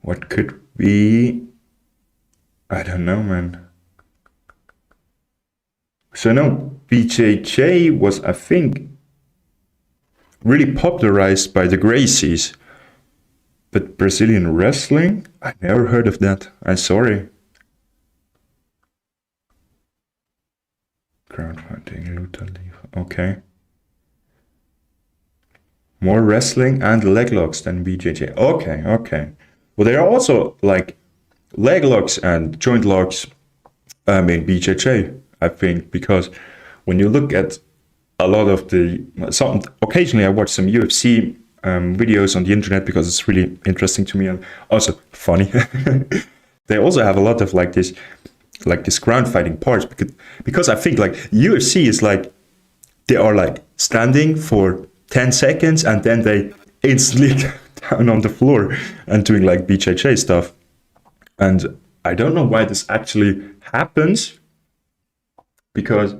What could be? I don't know, man. So no, BJJ was, I think, really popularized by the Gracies. But Brazilian wrestling? I never heard of that. I'm sorry. Ground fighting, luta livre. Okay. More wrestling and leg locks than BJJ. Okay, okay. Well, there are also like leg locks and joint locks in BJJ, I think, because when you look at a lot of occasionally I watch some UFC videos on the internet, because it's really interesting to me and also funny. They also have a lot of like this ground fighting parts, because I think like UFC is like, they are like standing for 10 seconds and then they instantly go down on the floor and doing like BJJ stuff. And I don't know why this actually happens, because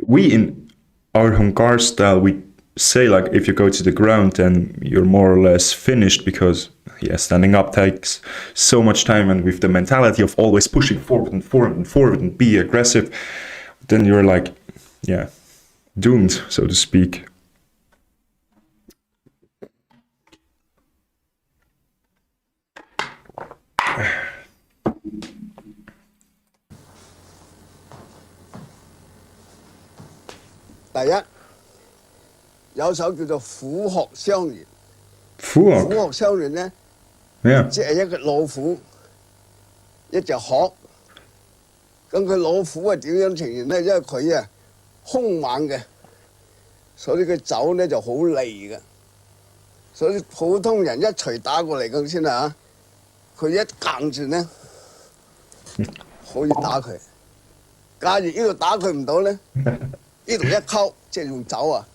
we in our Hungar style, we say like if you go to the ground, then you're more or less finished because standing up takes so much time, and with the mentality of always pushing forward and forward and forward and be aggressive, then you're like, doomed, so to speak.第一有首叫做虎鶴相連。虎虎鶴相連咧，即係一個老虎，一隻鶴。咁佢老虎係點樣呈現咧？因為佢啊兇猛嘅，所以佢走咧就好利嘅。所以普通人一錘打過嚟咁先啦嚇，佢一硬住咧可以打佢。假如呢度打佢唔到咧，呢度一溝即係用走啊，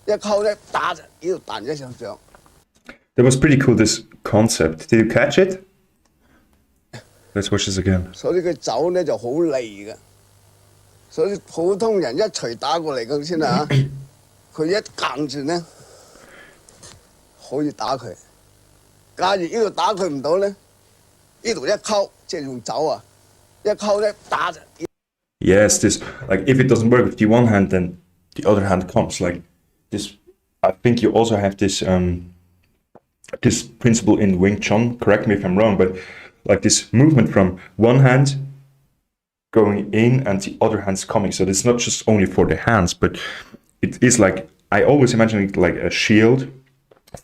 一溝咧打就呢度彈一上上。That was pretty cool, this concept. Did you catch it? Let's watch this again. 所以佢走咧就好利嘅，所以普通人一錘打過嚟咁先啦嚇，佢一硬住咧可以打佢。假如呢度打佢唔到咧，呢度一溝即係用走啊，一溝咧打就。Yes, this, like if it doesn't work with the one hand, then the other hand comes. Like this, I think you also have this this principle in Wing Chun. Correct me if I'm wrong, but like this movement from one hand going in and the other hand's coming. So it's not just only for the hands, but it is like, I always imagine it like a shield.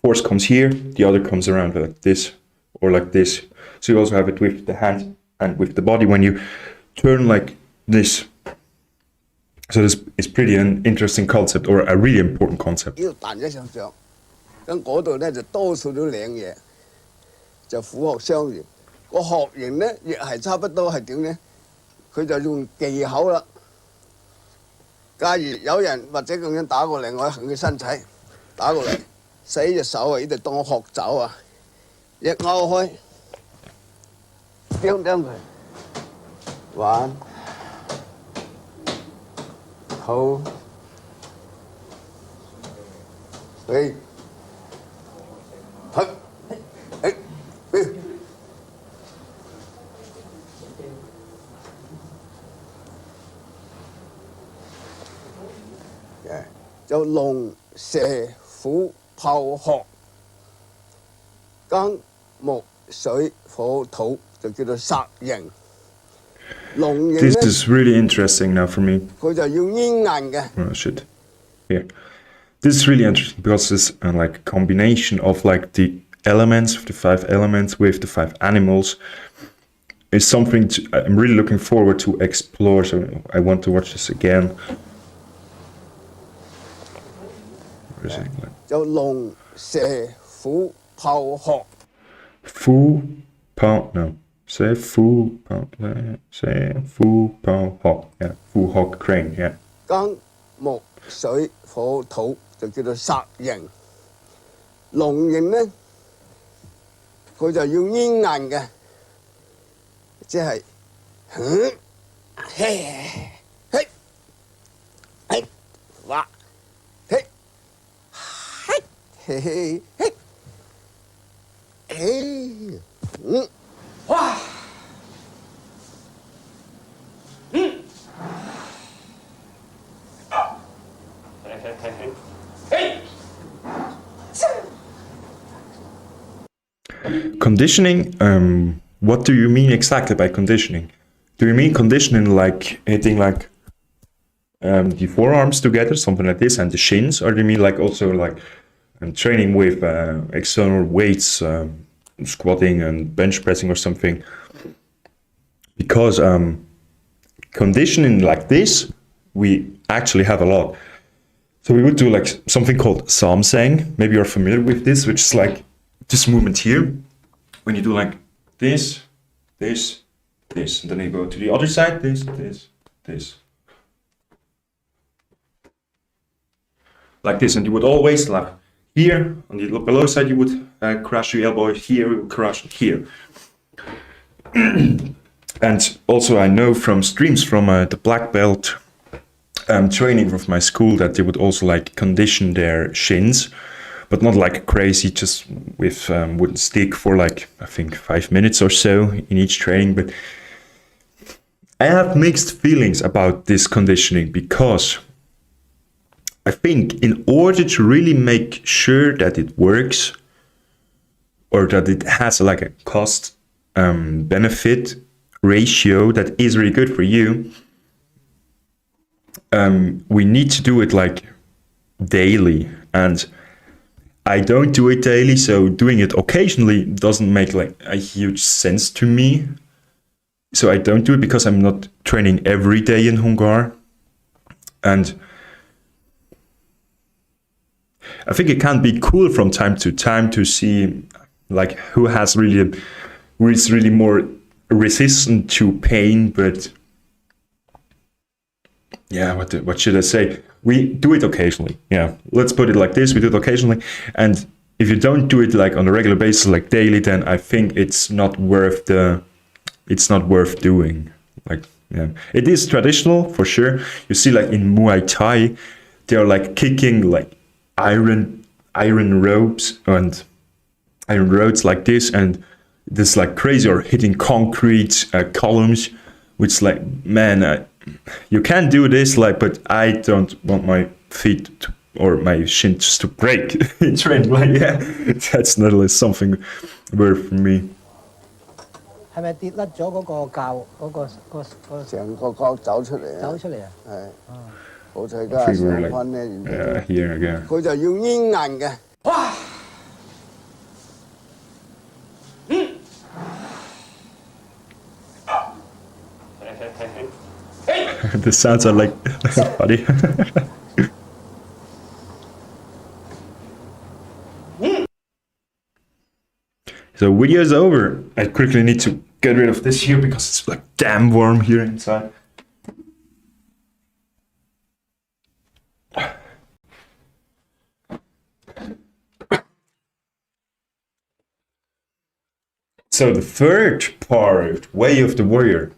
Force comes here, the other comes around like this or like this. So you also have it with the hand and with the body when you turn like this. So this is pretty an interesting concept, or a really important concept. 呢度彈一上上，咁嗰度咧就多數都領嘢，就虎鶴相連。個鶴形咧亦係差不多係點咧？佢就用技巧啦。假如有人或者咁樣打過嚟，我行佢身體打過嚟，使隻手啊呢度當鶴爪啊，一勾開，釘佢，玩。好，對，好，就龍蛇虎豹鶴，金木水火土就叫做殺形。This is really interesting now for me. 佢就要煙韌嘅。Oh shit! Here, this is really interesting because it's like a combination of like the elements of the 5 elements with the 5 animals. Is something I'm really looking forward to explore. So I want to watch this again. Where is it? 就龍蛇虎豹鶴。虎豹 no. Say Fu Pao, say Fu Pao Hawk, yeah, Fu Hawk Crane, yeah. 金木水火土就叫做殺形。龍形咧，佢就要煙韌嘅，即係，哇，哇！Conditioning, what do you mean exactly by conditioning? Do you mean conditioning like hitting like the forearms together, something like this, and the shins? Or do you mean like also like training with external weights, squatting and bench pressing or something? Because conditioning like this, we actually have a lot. So we would do like something called samsang. Maybe you're familiar with this, which is like this movement here. When you do like this, this, this, and then you go to the other side, this, this, this. Like this, and you would always like here, on the below side, you would crush your elbow here, you would crush here. And also I know from streams from the black belt training of my school that they would also like condition their shins, but not like crazy, just with wooden stick for like I think 5 minutes or so in each training. But I have mixed feelings about this conditioning, because I think in order to really make sure that it works, or that it has like a cost benefit ratio that is really good for you, we need to do it like daily, and I don't do it daily, so doing it occasionally doesn't make like a huge sense to me. So I don't do it because I'm not training every day in Hungar, and I think it can be cool from time to time to see like who is really more resistant to pain. But yeah, what should I say? We do it occasionally. Yeah, let's put it like this: we do it occasionally, and if you don't do it like on a regular basis, like daily, then I think it's not worth doing. Like, yeah, it is traditional for sure. You see, like in Muay Thai, they are like kicking like iron ropes and iron rods like this, and this like crazy, or hitting concrete columns, which like, man, you can do this, like, but I don't want my feet or my shins to break in training. Like, yeah, that's not really something worth for me. 係咪跌甩咗嗰個臼成個角走出嚟啊！走出嚟啊？係，好彩家上翻咧，然之後 Here again. 佢就要煙韌嘅。哇！ The sounds are like funny. So video is over. I quickly need to get rid of this here because it's like damn warm here inside. So the third part, Way of the Warrior.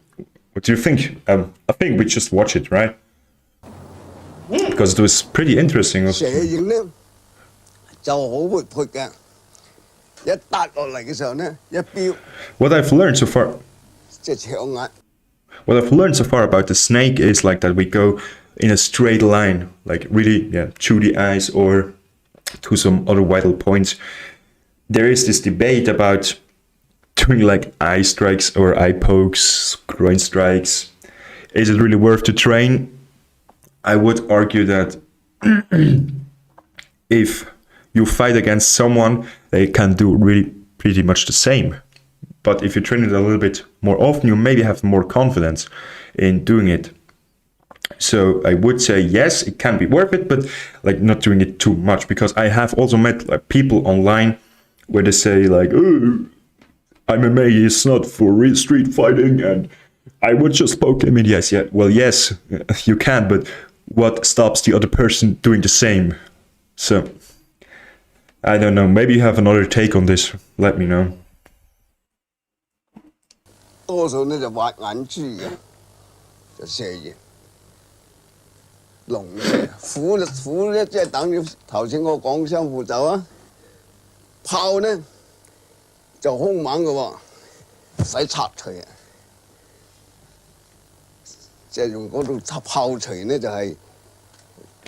What do you think? I think we just watch it, right? Because it was pretty interesting. 蛇形咧就好活潑嘅，一笪落嚟嘅時候咧，一飆 What I've learned so far, 即係搶眼。 what I've learned so far about the snake is like that we go in a straight line, like really, yeah, to the eyes or to some other vital points. There is this debate about doing like eye strikes or eye pokes, groin strikes. Is it really worth to train? I would argue that if you fight against someone, they can do really pretty much the same. But if you train it a little bit more often, you maybe have more confidence in doing it. So I would say yes, it can be worth it, but like not doing it too much, because I have also met like people online where they say like, oh, MMA is not for real street fighting, and I would just poke him in the eyes. Yeah, well, yes, you can, but what stops the other person doing the same? So I don't know. Maybe you have another take on this. Let me know. 多數咧就挖眼珠嘅，就蛇形。龍蛇虎咧，即係等於頭先我講相互走啊。炮咧就兇猛嘅喎，唔使插錘啊！即係用嗰度插炮錘咧，就係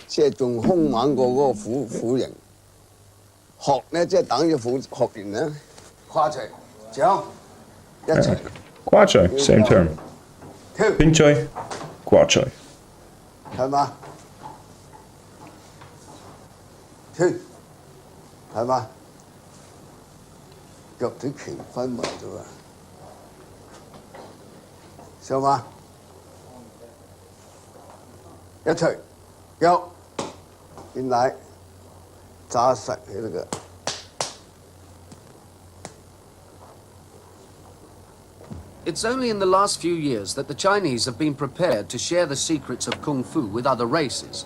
即係仲兇猛過嗰個虎形。學咧即係等於虎學完咧，跨錘掌一錘。Guachoy, same term. 跳 Pinchoy, Guachoy. 係嘛？跳係嘛？腳腿拳分埋咗啊！上嘛？一錘腳變奶揸實起嚟嘅。It's only in the last few years that the Chinese have been prepared to share the secrets of Kung Fu with other races.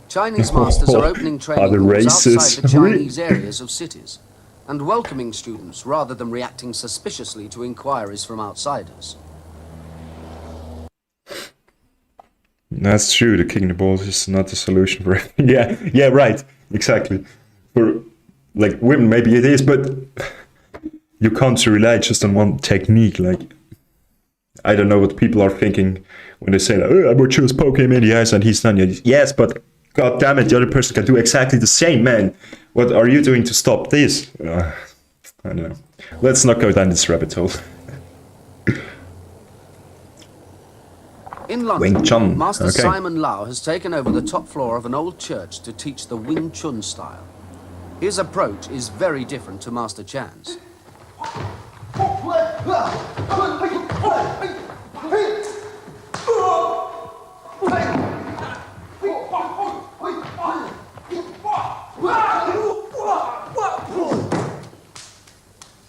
Chinese masters are opening training Other halls races. outside the Chinese areas of cities and welcoming students rather than reacting suspiciously to inquiries from outsiders. That's true. The kicking the balls is not the solution for it. Yeah, right. Exactly. For like women, maybe it is, but you can't rely just on one technique. Like, I don't know what people are thinking when they say that, I would just poke him in the eyes and he's done. Yes, but god damn it, the other person can do exactly the same, man. What are you doing to stop this? I don't know. Let's not go down this rabbit hole. In London, Wing Chun. Master Okay. Simon Lau has taken over the top floor of an old church to teach the Wing Chun style. His approach is very different to Master Chan's.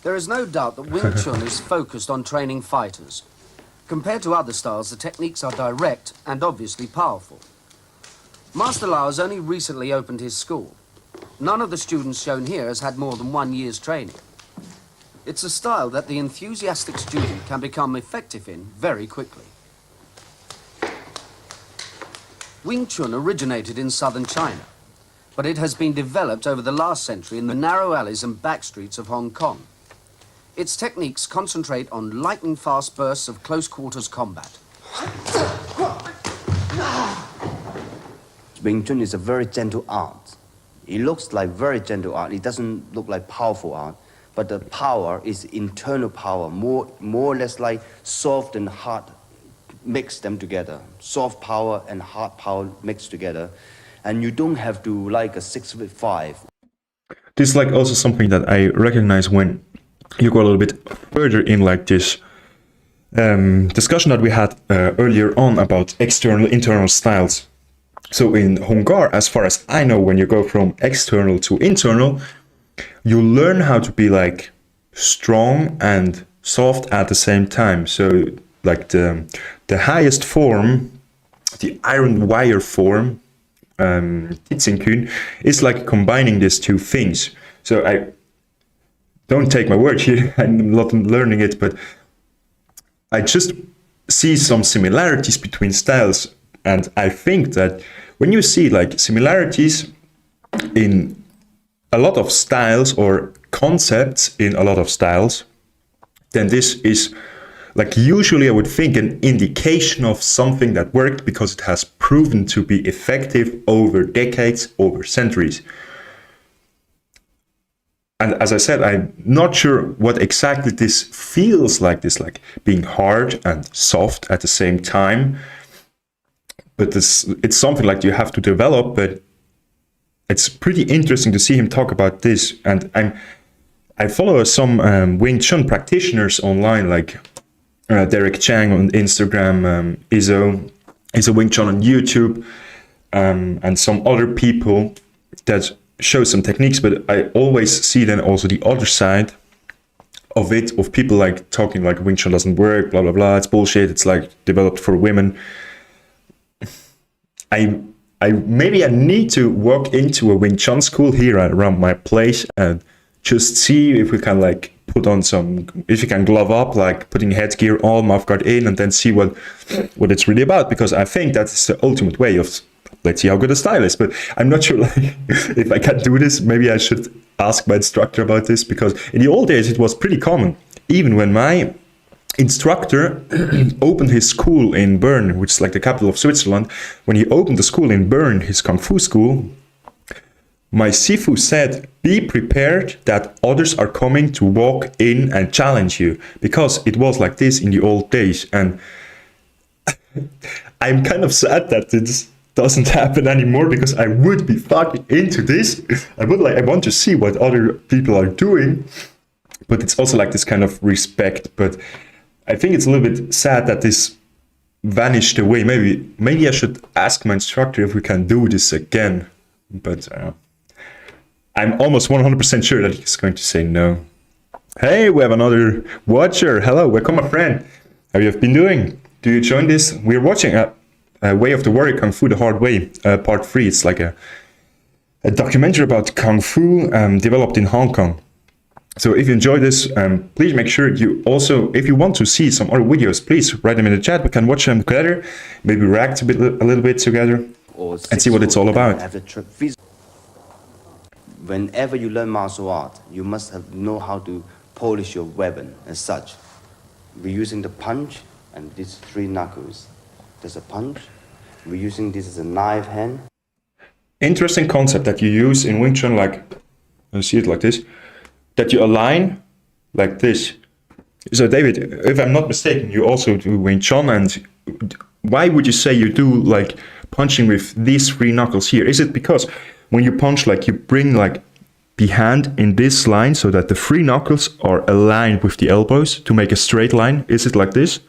There is no doubt that Wing Chun is focused on training fighters. Compared to other styles, the techniques are direct and obviously powerful. Master Lau has only recently opened his school. None of the students shown here has had more than 1 year's training. It's a style that the enthusiastic student can become effective in very quickly. Wing Chun originated in southern China, but it has been developed over the last century in the narrow alleys and back streets of Hong Kong. Its techniques concentrate on lightning-fast bursts of close-quarters combat. Wing Chun is a very gentle art. It looks like very gentle art. It doesn't look like powerful art, but the power is internal power, more or less like soft and hard mix them together. Soft power and hard power mixed together. And you don't have to like a 6'5". This is like also something that I recognize when you go a little bit further in like this discussion that we had earlier on about external, internal styles. So in Hongar, as far as I know, when you go from external to internal, you learn how to be like strong and soft at the same time. So like the highest form, the iron wire form, Titsenkun, is like combining these two things. So I don't take my word here, I'm not learning it, but I just see some similarities between styles. And I think that when you see like similarities in a lot of styles or concepts in a lot of styles, then this is like usually I would think an indication of something that worked because it has proven to be effective over decades, over centuries. And as I said, I'm not sure what exactly this feels like, this like being hard and soft at the same time. But it's something like you have to develop, but it's pretty interesting to see him talk about this. And I follow some Wing Chun practitioners online, like Derek Chang on Instagram, Izzo Wing Chun on YouTube, and some other people that show some techniques, but I always see then also the other side of it, of people like talking like Wing Chun doesn't work, blah, blah, blah, it's bullshit, it's like developed for women. Maybe I need to walk into a Wing Chun school here around my place and just see if we can like put on if you can glove up, like putting headgear on, mouth guard in, and then see what it's really about, because I think that's the ultimate way of, let's see how good a style is. But I'm not sure like if I can do this. Maybe I should ask my instructor about this, because in the old days it was pretty common. Even when my instructor opened his school in Bern, which is like the capital of Switzerland, when he opened the school in Bern, his Kung Fu school, my Sifu said, be prepared that others are coming to walk in and challenge you, because it was like this in the old days. And I'm kind of sad that this doesn't happen anymore, because I would be fucking into this. I want to see what other people are doing, but it's also like this kind of respect. But I think it's a little bit sad that this vanished away. Maybe I should ask my instructor if we can do this again, but I'm almost 100% sure that he's going to say no. Hey, we have another watcher. Hello, welcome, my friend. How you have been doing? Do you join this? We're watching Way of the Warrior Kung Fu the Hard Way, part 3. It's like a documentary about Kung Fu developed in Hong Kong. So if you enjoy this, please make sure you also, if you want to see some other videos, please write them in the chat. We can watch them together, maybe react a little bit together, and see what it's all about. Whenever you learn martial art, you must know how to polish your weapon as such. We're using the punch and these 3 knuckles. There's a punch. We're using this as a knife hand. Interesting concept that you use in Wing Chun, like, you see it like this, that you align like this. So David, if I'm not mistaken, you also do Wing Chun, and why would you say you do like punching with these 3 knuckles here? Is it because when you punch, like you bring like the hand in this line so that the 3 knuckles are aligned with the elbows to make a straight line? Is it like this?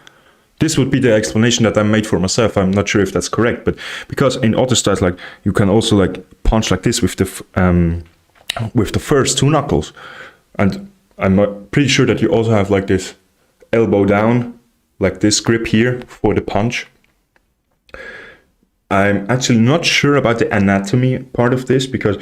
This would be the explanation that I made for myself. I'm not sure if that's correct, but because in other styles, like you can also like punch like this with the first 2 knuckles, and I'm pretty sure that you also have like this elbow down, like this grip here for the punch. I'm actually not sure about the anatomy part of this, because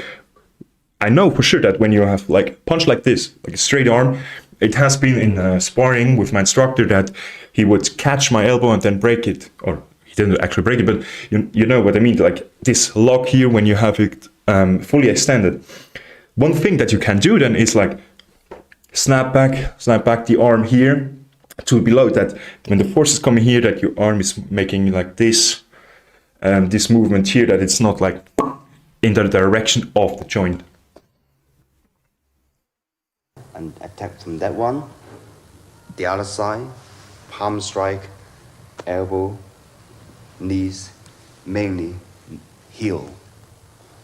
I know for sure that when you have like punch like this, like a straight arm, it has been in sparring with my instructor that he would catch my elbow and then break it, or he didn't actually break it, but you know what I mean, like this lock here when you have it fully extended. One thing that you can do then is like snap back the arm here to below, that when the force is coming here, that your arm is making like this movement here, that it's not like in the direction of the joint. And attack from that one, the other side, palm strike, elbow, knees, mainly heel,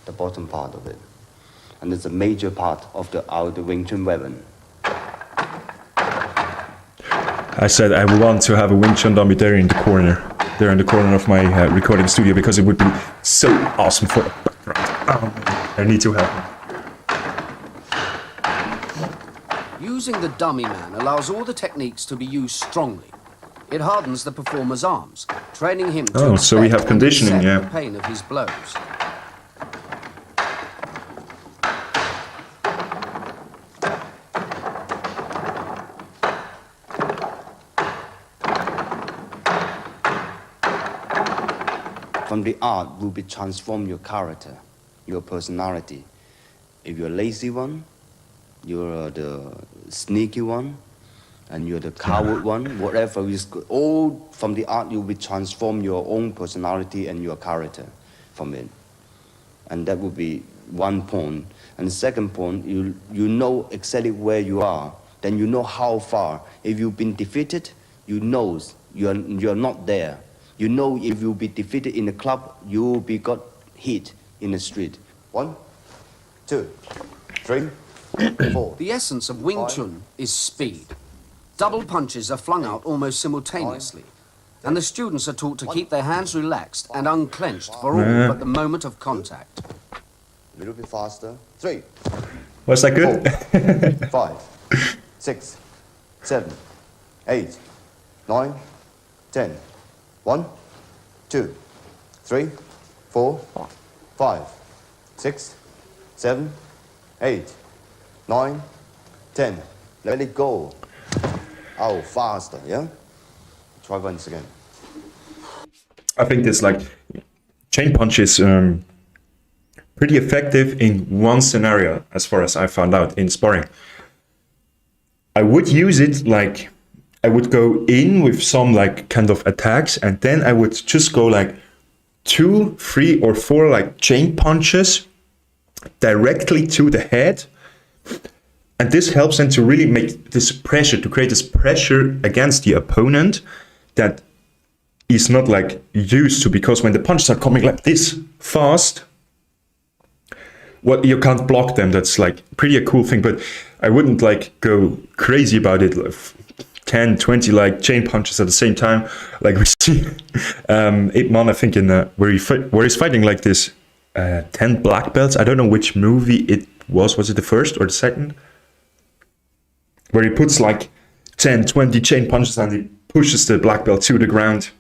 the bottom part of it. And it's a major part of the Wing Chun weapon. I said I want to have a Wing Chun dummy there in the corner of my recording studio, because it would be so awesome for the background. I need to have one. Using the dummy man allows all the techniques to be used strongly. It hardens the performer's arms, training him to so we have expect and conditioning, accept yeah. the pain of his blows. From the art will be transform your character, your personality. If you're a lazy one, you're the sneaky one, and you're the coward one, whatever is good. All from the art, you will transform your own personality and your character from it. And that would be one point. And the second point, you know exactly where you are. Then you know how far. If you've been defeated, you know you're not there. You know if you'll be defeated in the club, you'll be got hit in the street. 1, 2, 3, 4. The essence of Wing Chun is speed. Double punches are flung out almost simultaneously, and the students are taught to keep their hands relaxed and unclenched for all but the moment of contact. A little bit faster. 3. Was that good? 4, 5, 6, 7, 8, 9, 10. 1, 2, 3, 4, 5, 6, 7, 8, 9, 10. Let it go. Oh, faster, yeah? Try once again. I think this like chain punch is pretty effective in one scenario, as far as I found out in sparring. I would use it like, I would go in with some like kind of attacks, and then I would just go like 2, 3, or 4 like chain punches directly to the head. And this helps them to really make this pressure, to create this pressure against the opponent that is not like used to, because when the punches are coming like this fast, you can't block them. That's like pretty a cool thing, but I wouldn't like go crazy about it. 10, 20 like chain punches at the same time, like we see Epuipment, I think, in where he's fighting like this 10 black belts. I don't know which movie it was. Was it the first or the second? Where he puts like 10, 20 chain punches and he pushes the black belt to the ground.